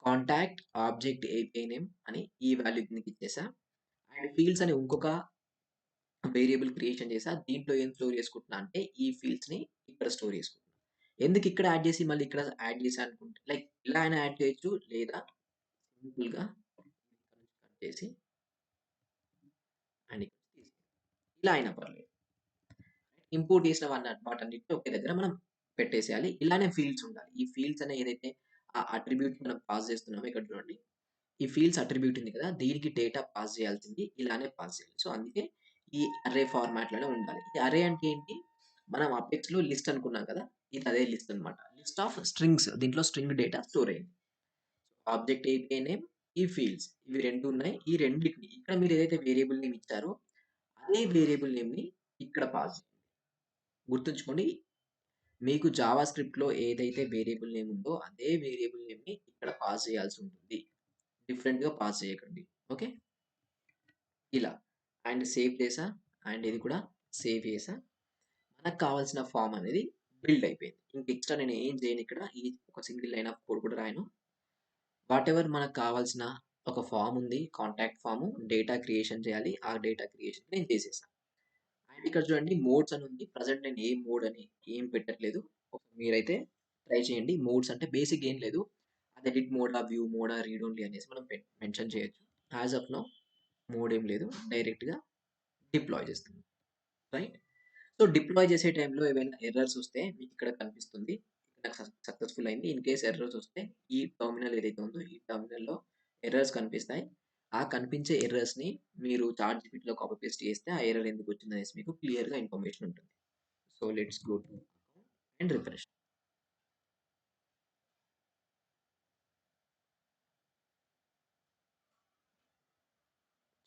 కాంటాక్ట్ ఆబ్జెక్ట్ ఏపీఐ నేమ్ అని ఈ వాల్యూ దీనికి ఇచ్చేసా. అండ్ ఫీల్డ్స్ అని ఇంకొక వేరియబుల్ క్రియేషన్ చేశా. దీంట్లో ఏం స్టోర్ చేసుకుంటున్నా అంటే ఈ ఫీల్డ్స్‌ని ఇక్కడ స్టోర్ చేసుకుంటున్నా. ఎందుకు ఇక్కడ యాడ్ చేసి మళ్ళీ ఇక్కడ యాడ్ చేశా అనుకుంటే లైక్ ఇలా అయినా యాడ్ చేయొచ్చు. లేదా సింపుల్‌గా కట్ చేసి అండ్ ఇక్కడ తీసేయొచ్చు. ఇలా అయినా పర్లేదు. ఇంపోర్ట్ చేసిన వాటన్నిటిని ఒకే దగ్గర మనం పెట్టేసేయాలి. ఇలానే ఫీల్డ్స్ ఉండాలి. ఈ ఫీల్డ్స్ అనే ఏదైతే ఆ అట్రిబ్యూట్ మనం పాస్ చేస్తున్నామో ఇక్కడ చూడండి. ఈ ఫీల్డ్స్ అట్రిబ్యూట్ ఉంది కదా! దీనికి డేటా పాస్ చేయాల్సింది ఇలానే పాస్ చేయాలి. సో, అందుకే ఈ అర్రే ఫార్మాట్‌లోనే ఉండాలి. ఈ అర్రే అంటే ఏంటి? మనం అపెక్స్‌లో లిస్ట్ అనుకున్నాం కదా! ఇది అదే లిస్ట్ అన్నమాట. లిస్ట్ ఆఫ్ స్ట్రింగ్స్ దీంట్లో స్ట్రింగ్ డేటా స్టోర్ అయింది. ఆబ్జెక్ట్ ఏపీఐ నేమ్, ఈ ఫీల్డ్స్ ఇవి 2 ఉన్నాయి. ఈ రెండిటిని ఇక్కడ మీరు ఏదైతే వేరియబుల్ నేమ్ ఇచ్చారో అదే వేరియబుల్ నేమ్‌ని ఇక్కడ పాస్ చేయండి. గుర్తుంచుకోండి మీకు జావా స్క్రిప్ట్‌లో ఏదైతే వేరియబుల్ నేమ్ ఉందో అదే వేరియబుల్ నేమ్‌ని ఇక్కడ పాస్ చేయాల్సి ఉంటుంది. డిఫరెంట్‌గా పాస్ చేయకండి. ఓకే. ఇలా అండ్ సేవ్ చేసా. అండ్ ఇది కూడా సేవ్ చేసా. మనకు కావాల్సిన ఫార్మ్ అనేది బిల్డ్ అయిపోయింది. ఇంక ఎక్స్‌ట్రా నేను ఏం చేయను ఇక్కడ. ఈ ఒక సింగిల్ లైన్ ఆఫ్ కోడ్ కూడా రాయను. వాటెవర్ మనకు కావాల్సిన ఒక ఫార్మ్ ఉంది. Contact form. డేటా క్రియేషన్ చేయాలి. ఆ డేటా క్రియేషన్ నేను చేసేసా. అండ్ ఇక్కడ చూడండి మోడ్స్ అని ఉంది. ప్రెజెంట్ నేను ఏ మోడ్ అని ఏం పెట్టట్లేదు. మీరైతే ట్రై చేయండి. మోడ్స్ అంటే బేసిక్ ఏం లేదు. అది ఎడిట్ మోడా, వ్యూ మోడా, రీడ్ ఓన్లీ అనేసి మనం మెన్షన్ చేయొచ్చు. యాస్ ఆఫ్ నౌ మోడ్ ఏం లేదు. డైరెక్ట్‌గా డిప్లాయ్ చేస్తున్నాం. రైట్? సో, డిప్లాయ్ చేసే టైంలో ఏవైనా ఎర్రర్స్ వస్తే మీకిక్కడ కనిపిస్తుంది. నాకు సక్సెస్‌ఫుల్ అయింది. ఇన్ కేస్ ఎర్రర్స్ వస్తే ఈ టెర్మినల్ ఏదైతే ఉందో ఈ టెర్మినల్‌లో ఎర్రర్స్ కనిపిస్తాయి. ఆ కనిపించే ఎర్రర్స్‌ని మీరు చాట్‌జీపీటీలో కాపీ పేస్ట్ చేస్తే ఆ ఎర్రర్ ఎందుకొచ్చిందనేసి మీకు క్లియర్‌గా ఇన్ఫర్మేషన్ ఉంటుంది. So, let's go to and refresh.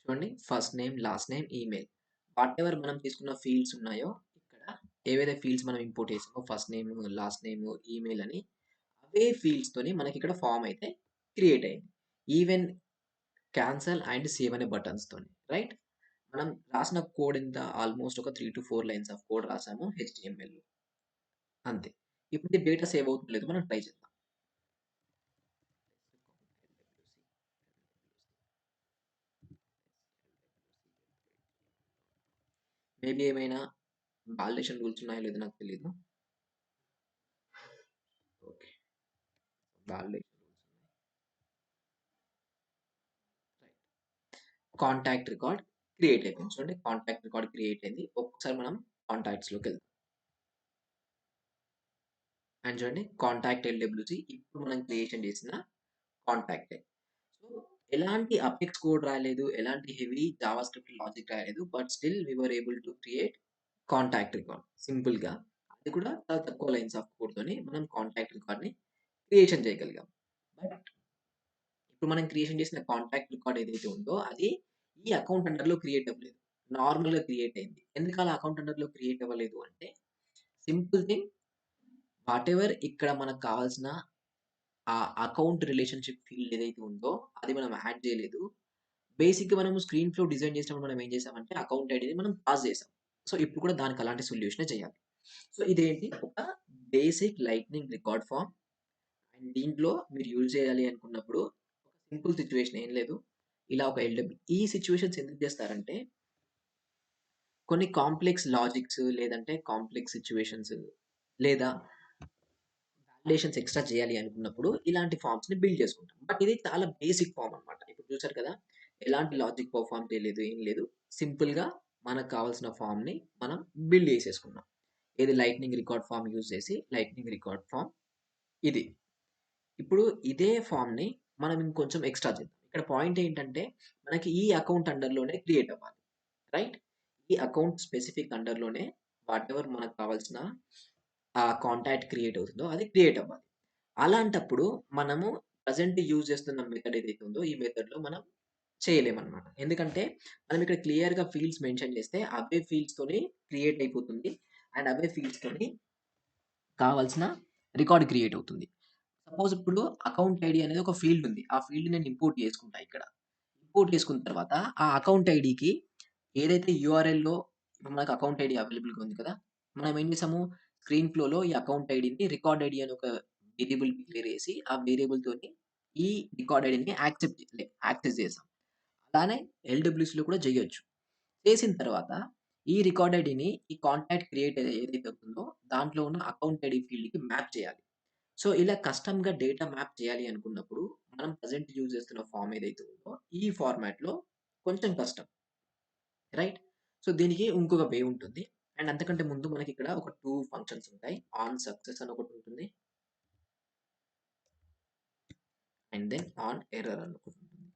చూడండి first name, last name, email. Whatever మనం తీసుకున్న ఫీల్డ్స్ ఉన్నాయో ఇక్కడ ఏవైతే ఫీల్డ్స్ మనం ఇంపోర్ట్ చేసామో first name, last name, email అని అవే ఫీల్డ్స్‌తోని మనకిక్కడ ఫార్మ్ అయితే క్రియేట్ అయింది. ఈవెన్ క్యాన్సెల్ అండ్ సేవ్ అనే బటన్స్‌తోని. రైట్? మనం రాసిన కోడ్ ఎంత ఆల్‌మోస్ట్ ఒక 3-4 లైన్స్ ఆఫ్ కోడ్ రాసాము హెచ్‌టీఎంఎల్‌లో. అంతే. ఇప్పుడు ఈ డేటా సేవ్ అవుతుందో లేదో మనం ట్రై చేద్దాం. మేబీ ఏమైనా వాలిడేషన్ రూల్స్ ఉన్నాయో లేదో నాకు తెలీదు. ఓకే. వాలిడేషన్ రూల్స్ ఉన్నాయి. రైట్. కాంటాక్ట్ రికార్డ్ క్రియేట్ అయిపోయింది. చూడండి కాంటాక్ట్ రికార్డ్ క్రియేట్ అయింది. ఒక్కసారి మనం కాంటాక్ట్స్‌లోకెళ్దాం. అండ్ చూడండి కాంటాక్ట్ ఎల్‌డబ్ల్యూసీ ఇప్పుడు మనం క్రియేషన్ చేసిన కాంటాక్టే. సో, ఎలాంటి అపెక్స్ కోడ్ రాయలేదు. ఎలాంటి హెవీ జావాస్క్రిప్ట్ లాజిక్ రాయలేదు. But still we were able to create contact record. సింపుల్‌గా. అది కూడా చాలా తక్కువ లైన్స్ ఆఫ్ కోడ్‌తోని మనం కాంటాక్ట్ రికార్డ్‌ని క్రియేషన్ చేయగలిగాం. బట్ ఇప్పుడు మనం క్రియేషన్ చేసిన కాంటాక్ట్ రికార్డ్ ఏదైతే ఉందో అది ఈ అకౌంట్ అండర్‌లో క్రియేట్ అవ్వలేదు. నార్మల్‌గా క్రియేట్ అయింది. ఎందుకు అలా అకౌంట్ అండర్‌లో క్రియేట్ అవ్వలేదు అంటే సింపుల్ థింగ్ వాటెవర్ ఇక్కడ మనకు కావాల్సిన ఆ అకౌంట్ రిలేషన్‌షిప్ ఫీల్డ్ ఏదైతే ఉందో అది మనం యాడ్ చేయలేదు. బేసిక్‌గా మనము స్క్రీన్ ఫ్లో డిజైన్ చేసినప్పుడు మనం ఏం చేసామంటే అకౌంట్ ఐడీని మనం పాస్ చేసాం. సో, ఇప్పుడు కూడా దానికి అలాంటి సొల్యూషనే చేయాలి. సో, ఇదేంటి ఒక basic lightning record form and దీంట్లో మీరు యూజ్ చేయాలి అనుకున్నప్పుడు ఒక సింపుల్ సిట్యుయేషన్ ఏం లేదు. ఇలా ఒక ఎల్‌డబ్ల్యూ ఈ సిట్యుయేషన్స్ ఎందుకు చేస్తారంటే కొన్ని కాంప్లెక్స్ లాజిక్స్ లేదంటే కాంప్లెక్స్ సిట్యుయేషన్స్ లేదా వాలిడేషన్స్ ఎక్స్‌ట్రా చేయాలి అనుకున్నప్పుడు ఇలాంటి ఫార్మ్స్‌ని బిల్డ్ చేసుకుంటాం. బట్ ఇది చాలా బేసిక్ ఫార్మ్ అన్నమాట. ఇప్పుడు చూసారు కదా! ఎలాంటి లాజిక్ పర్ఫార్మ్ చేయలేదు. ఏం లేదు. సింపుల్‌గా మనకు కావాల్సిన ఫార్మ్‌ని మనం బిల్డ్ చేసేసుకున్నాం. ఏది లైట్నింగ్ రికార్డ్ ఫార్మ్ యూజ్ చేసి లైట్నింగ్ రికార్డ్ ఫార్మ్ ఇది. ఇప్పుడు ఇదే ఫార్మ్‌ని మనం ఇంకొంచెం ఎక్స్‌ట్రా చేద్దాం. ఇక్కడ పాయింట్ ఏంటంటే మనకి ఈ అకౌంట్ అండర్‌లోనే క్రియేట్ అవ్వాలి. రైట్? ఈ అకౌంట్ స్పెసిఫిక్ అండర్‌లోనే వాటెవర్ మనకు కావాల్సిన ఆ కాంటాక్ట్ క్రియేట్ అవుతుందో అది క్రియేట్ అవ్వాలి. అలాంటప్పుడు మనము ప్రెజెంట్ యూజ్ చేస్తున్న మెథడ్ ఏదైతే ఉందో ఈ మెథడ్‌లో మనం చేయలేమనమాట. ఎందుకంటే మనం ఇక్కడ క్లియర్‌గా ఫీల్డ్స్ మెన్షన్ చేస్తే అవే ఫీల్డ్స్‌తోని క్రియేట్ అయిపోతుంది. అండ్ అవే ఫీల్డ్స్‌తోని కావాల్సిన రికార్డ్ క్రియేట్ అవుతుంది. సపోజ్ ఇప్పుడు అకౌంట్ ఐడీ అనేది ఒక ఫీల్డ్ ఉంది. ఆ ఫీల్డ్ నేను ఇంపోర్ట్ చేసుకుంటా ఇక్కడ. ఇంపోర్ట్ చేసుకున్న తర్వాత ఆ అకౌంట్ ఐడీకి ఏదైతే యూఆర్ఎల్‌లో మనకు అకౌంట్ ఐడీ అవైలబుల్‌గా ఉంది కదా! మనం ఏం చేసాము స్క్రీన్ ఫ్లోలో ఈ అకౌంట్ ఐడీని రికార్డ్ ఐడీ అని ఒక వేరియబుల్ డిక్లేర్ చేసి ఆ వేరియబుల్‌తోని ఈ రికార్డ్ ఐడీని యాక్సెస్ చేసాం. అలానే ఎల్‌డబ్ల్యూసీలో కూడా చేయొచ్చు. చేసిన తర్వాత ఈ రికార్డ్ ఐడీని ఈ కాంటాక్ట్ క్రియేట్ ఏదైతే ఉందో దాంట్లో ఉన్న అకౌంట్ ఐడీ ఫీల్డ్‌కి మ్యాప్ చేయాలి. సో, ఇలా కస్టమ్‌గా డేటా మ్యాప్ చేయాలి అనుకున్నప్పుడు, మనం ప్రెజెంట్ యూజ్ చేస్తున్న ఫార్మ్ ఏదైతే ఉందో, ఈ ఫార్మాట్‌లో కొంచెం కష్టం. రైట్? సో, దీనికి ఇంకొక వే ఉంటుంది. అండ్ అంతకంటే ముందు మనకిక్కడ ఒక 2 ఫంక్షన్స్ ఉంటాయి. ఆన్ సక్సెస్ అని ఒకటుంటుంది. అండ్ దెన్ ఆన్ ఎర్రర్ అని ఒకటుంటుంది.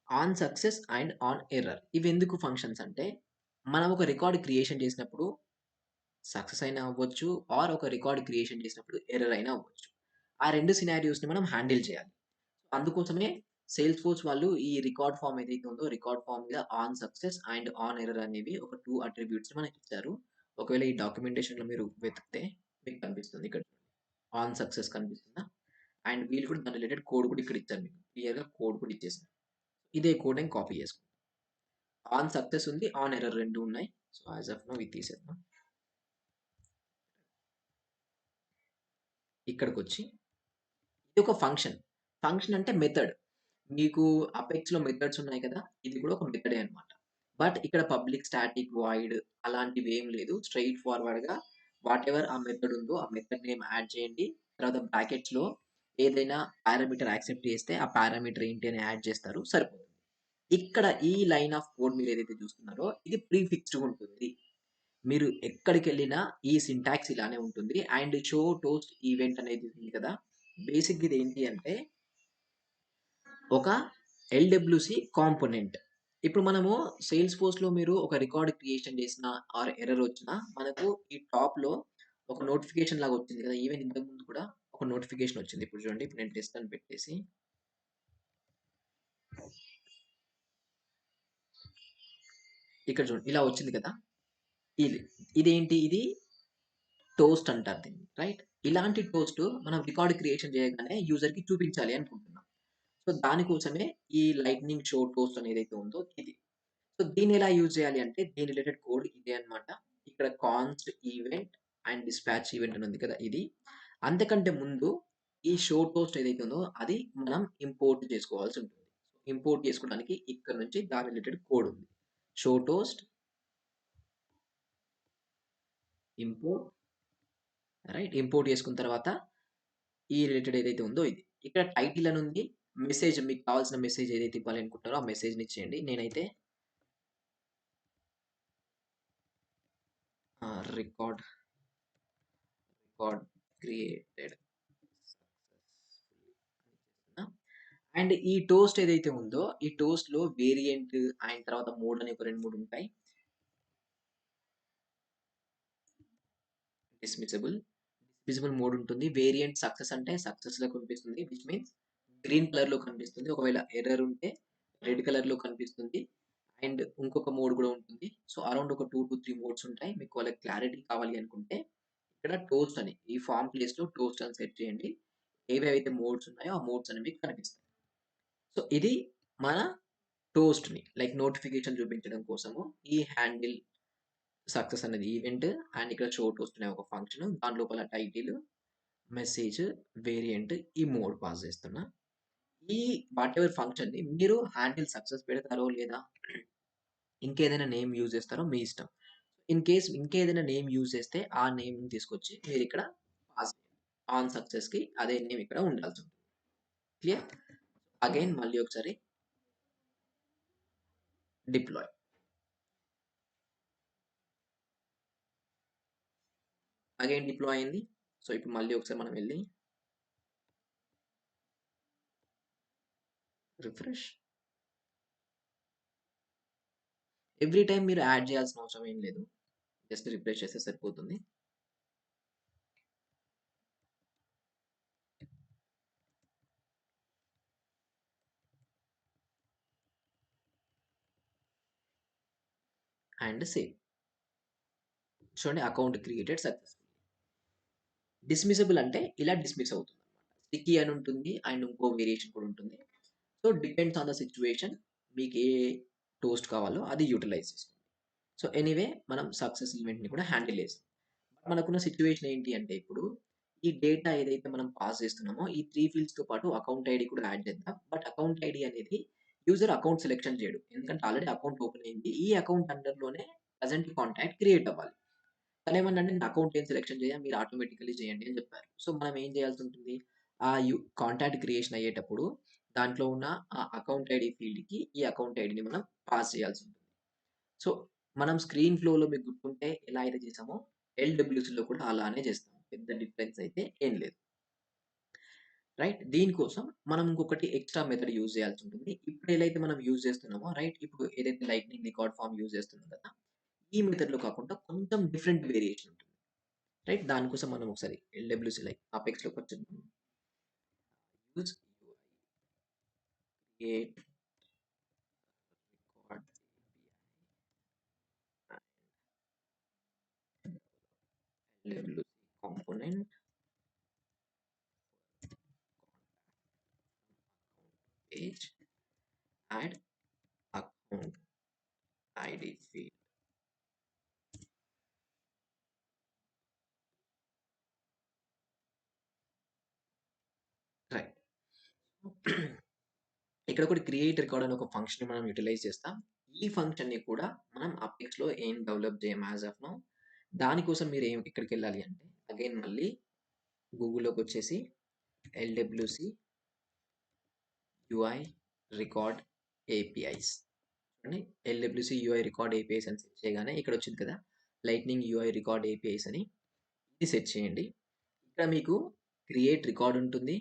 On success and on error. ఇవెందుకు ఫంక్షన్స్ అంటే, మనం ఒక రికార్డ్ క్రియేషన్ చేసినప్పుడు సక్సెస్ అయినా అవ్వచ్చు, ఆర్ ఒక రికార్డ్ క్రియేషన్ చేసినప్పుడు ఎర్రర్ అయినా అవ్వచ్చు. ఆ 2 సినారియోస్‌ని మనం హ్యాండిల్ చేయాలి. అందుకోసమే సేల్స్ ఫోర్స్ వాళ్ళు ఈ రికార్డ్ ఫార్మ్ ఏదైతే ఉందో, రికార్డ్ ఫార్మ్ మీద on success and on error అనేవి ఒక 2 అట్రిబ్యూట్స్ మనకిచ్చారు. ఒకవేళ ఈ డాక్యుమెంటేషన్‌లో మీరు వెతికితే మీకు కనిపిస్తుంది ఇక్కడ. ఆన్ సక్సెస్ కనిపిస్తుందా? అండ్ వీళ్ళు కూడా దాని రిలేటెడ్ కోడ్ కూడా ఇక్కడ ఇచ్చారు మీకు. క్లియర్‌గా కోడ్ కూడా ఇచ్చేసారు. ఇదే కోడ్ నేను కాపీ చేసుకున్నా. ఆన్ సక్సెస్ ఉంది, ఆన్ ఎర్రర్ 2 ఉన్నాయి. సో, యాస్ ఆఫ్ నౌ ఇది తీసేద్దాం. ఇక్కడికొచ్చి ఇది ఒక ఫంక్షన్. ఫంక్షన్ అంటే మెథడ్. మీకు అపెక్స్‌లో మెథడ్స్ ఉన్నాయి కదా! ఇది కూడా ఒక మెథడే అన్నమాట. బట్ ఇక్కడ పబ్లిక్ స్టాటిక్ వాయిడ్ అలాంటివేం లేదు. స్ట్రెయిట్ ఫార్వర్డ్‌గా వాటెవర్ ఆ మెథడ్ ఉందో ఆ మెథడ్ నేమ్ యాడ్ చేయండి. తర్వాత బ్రాకెట్స్‌లో ఏదైనా పారామీటర్ యాక్సెప్ట్ చేస్తే ఆ పారామీటర్ ఏంటి అని యాడ్ చేస్తారు. సరిపోతుంది. ఇక్కడ ఈ లైన్ ఆఫ్ కోడ్ మీరేదైతే చూస్తున్నారో ఇది ప్రీఫిక్స్‌డ్‌గా ఉంటుంది. మీరు ఎక్కడికెళ్ళినా ఈ సింటాక్స్ ఇలానే ఉంటుంది. అండ్ షో టోస్ట్ ఈవెంట్ అనేది ఉంది కదా! బేసిక్‌గా ఇదేంటి అంటే ఒక ఎల్‌డబ్ల్యూసీ కాంపోనెంట్. ఇప్పుడు మనము సేల్స్ ఫోర్స్‌లో మీరు ఒక రికార్డ్ క్రియేషన్ చేసినా ఆర్ ఎర్రర్ వచ్చినా మనకు ఈ టాప్‌లో ఒక నోటిఫికేషన్ లాగా వచ్చింది కదా! ఈవెన్ ఇంతకుముందు కూడా ఒక నోటిఫికేషన్ వచ్చింది. ఇప్పుడు చూడండి. ఇప్పుడు నేను టెస్ట్ అని పెట్టేసి ఇక్కడ చూడండి. ఇలా వచ్చింది కదా! ఇది. ఇదేంటి? ఇది టోస్ట్ అంటారు దీన్ని. రైట్? ఇలాంటి టోస్ట్ మనం రికార్డ్ క్రియేషన్ చేయగానే యూజర్‌కి చూపించాలి అనుకుంటున్నాం. సో, దానికోసమే ఈ లైట్నింగ్ షో టోస్ట్ అనేదైతే ఉందో ఇది. సో, దీన్నెలా యూజ్ చేయాలి అంటే దీని రిలేటెడ్ కోడ్ ఇదే అన్నమాట. ఇక్కడ const event and dispatch event అని ఉంది కదా! ఇది. అంతకంటే ముందు ఈ షో టోస్ట్ ఏదైతే ఉందో అది మనం ఇంపోర్ట్ చేసుకోవాల్సి ఉంటుంది. ఇంపోర్ట్ చేసుకోవడానికి ఇక్కడ నుంచి దాని రిలేటెడ్ కోడ్ ఉంది. Show toast import right. Import చేసుకున్న తర్వాత ఈ రిలేటెడ్ ఏదైతే ఉందో ఇది. ఇక్కడ టైటిల్ అని ఉంది. మెసేజ్ మీకు కావాల్సిన మెసేజ్ ఏదైతే ఇవ్వాలనుకుంటారో ఆ మెసేజ్‌ని ఇచ్చేయండి. నేనైతే రికార్డ్ రికార్డ్ క్రియేటెడ్ సక్సెస్‌ఫుల్లీ అని ఇచ్చేస్తున్నా. అండ్ ఈ టోస్ట్ ఏదైతే ఉందో ఈ టోస్ట్‌లో వేరియంట్ అండ్ తర్వాత మోడ్ అని ఒక 2, 3 ఉంటాయి. డిస్మిసబుల్, డిస్మిసబుల్ మోడ్ ఉంటుంది. వేరియంట్ సక్సెస్ అంటే సక్సెస్‌లో కనిపిస్తుంది. విచ్ మీన్స్ గ్రీన్ కలర్‌లో కనిపిస్తుంది. ఒకవేళ ఎర్రర్ ఉంటే రెడ్ కలర్‌లో కనిపిస్తుంది. అండ్ ఇంకొక మోడ్ కూడా ఉంటుంది. సో, అరౌండ్ ఒక 2-3 మోడ్స్ ఉంటాయి. మీకు వాళ్ళకి క్లారిటీ కావాలి అనుకుంటే ఇక్కడ టోస్ట్ అని ఈ ఫార్మ్ ప్లేస్‌లో టోస్ట్ అని సెట్ చేయండి. ఏవేవైతే మోడ్స్ ఉన్నాయో ఆ మోడ్స్ అనేవి మీకు కనిపిస్తాయి. సో, ఇది మన టోస్ట్‌ని లైక్ నోటిఫికేషన్ చూపించడం కోసము ఈ హ్యాండిల్ సక్సెస్ అనేది ఈవెంట్ అండ్ ఇక్కడ షో టోస్ట్ అనే ఒక ఫంక్షన్ దాని లోపల టైటిల్, మెసేజ్, వేరియంట్ ఈ మోడ్ పాస్ చేస్తున్నా. ఈ వాటెవర్ ఫంక్షన్‌ని మీరు హ్యాండిల్ సక్సెస్ పెడతారో లేదా ఇంకేదైనా నేమ్ యూజ్ చేస్తారో మీ ఇష్టం. ఇన్ కేస్ ఇంకేదైనా నేమ్ యూజ్ చేస్తే ఆ నేమ్‌ని తీసుకొచ్చి మీరిక్కడ పాస్ చేయండి. ఆన్ సక్సెస్‌కి అదే నేమ్ ఇక్కడ ఉండాల్సుంటుంది. క్లియర్? అగైన్ మళ్ళీ ఒకసారి డిప్లాయ్. అగైన్ డిప్లాయ్ అయింది. సో, ఇప్పుడు మళ్ళీ ఒకసారి మనం వెళ్లి రిఫ్రెష్. ఎవ్రీ టైమ్ మీరు యాడ్ చేయాల్సిన అవసరం ఏం లేదు. జస్ట్ రిఫ్రెష్ చేస్తే సరిపోతుంది. And save. చూడండి అకౌంట్ క్రియేటెడ్ సక్సెస్‌ఫుల్లీ. డిస్మిసబుల్ అంటే ఇలా డిస్మిస్ అవుతుందన్నమాట. స్టిక్కీ అని ఉంటుంది. అండ్ ఇంకో వేరియేషన్ కూడా ఉంటుంది. So, depends on the situation. మీకు ఏ టోస్ట్ కావాలో అది యుటిలైజ్ చేసుకోండి. సో, ఎనీవే మనం సక్సెస్ ఈవెంట్‌ని కూడా హ్యాండిల్ చేసాం. మనకున్న సిట్యుయేషన్ ఏంటి అంటే ఇప్పుడు ఈ డేటా ఏదైతే మనం పాస్ చేస్తున్నామో ఈ 3 ఫీల్డ్స్‌తో పాటు అకౌంట్ ఐడీ కూడా యాడ్ చేద్దాం. బట్ అకౌంట్ ఐడీ అనేది యూజర్ అకౌంట్ సెలక్షన్ చేయడు. ఎందుకంటే ఆల్రెడీ అకౌంట్ ఓపెన్ అయింది. ఈ అకౌంట్ అండర్‌లోనే ప్రెజెంట్ కాంటాక్ట్ క్రియేట్ అవ్వాలి. తనేమన్నాడంటే నేను అకౌంట్ ఏం సెలక్షన్ చేయ మీరు ఆటోమేటికల్లీ చేయండి అని చెప్పారు. సో, మనం ఏం చేయాల్సి ఉంటుంది? ఆ కాంటాక్ట్ క్రియేషన్ అయ్యేటప్పుడు దాంట్లో ఉన్న ఆ అకౌంట్ ఐడీ ఫీల్డ్‌కి ఈ అకౌంట్ ఐడీని మనం పాస్ చేయాల్సి ఉంటుంది. సో, మనం స్క్రీన్ ఫ్లోలో మీకు గుర్తుంటే ఎలా అయితే చేసామో ఎల్‌డబ్ల్యూసీలో కూడా అలానే చేస్తాం. పెద్ద డిఫరెన్స్ అయితే ఏం లేదు. రైట్? దీనికోసం మనం ఇంకొకటి ఎక్స్‌ట్రా మెథడ్ యూజ్ చేయాల్సి ఉంటుంది. ఇప్పుడు ఏదైతే మనం యూజ్ చేస్తున్నామో రైట్? ఇప్పుడు ఏదైతే లైట్నింగ్ రికార్డ్ ఫార్మ్ యూజ్ చేస్తున్నాం కదా! ఈ మెథడ్‌లో కాకుండా కొంచెం డిఫరెంట్ వేరియేషన్ ఉంటుంది. రైట్? దానికోసం మనం ఒకసారి ఎల్‌డబ్ల్యూసీ లైక్ అపెక్స్‌లోకొచ్చేద్దాం. Use create record LWC component page add account ID field. Right. ఇక్కడ ఒకటి క్రియేట్ రికార్డ్ అనే ఒక ఫంక్షన్‌ని మనం యుటిలైజ్ చేస్తాం. ఈ ఫంక్షన్‌ని కూడా మనం అపెక్స్‌లో ఏం డెవలప్ చేయం యాస్ ఆఫ్ నౌ. దానికోసం మీరు ఎక్కడికెళ్ళాలి అంటే అగైన్ మళ్ళీ గూగుల్‌లోకొచ్చేసి ఎల్‌డబ్ల్యూసీ యూఐ రికార్డ్ ఏపీఐస్ అని ఎల్‌డబ్ల్యూసీ యూఐ రికార్డ్ ఏపీఐస్ అని సెర్చ్ చేయగానే ఇక్కడ వచ్చింది కదా! లైట్నింగ్ యూఐ రికార్డ్ ఏపీఐస్ అని ఇది సెర్చ్ చేయండి. ఇక్కడ మీకు క్రియేట్ రికార్డ్ ఉంటుంది.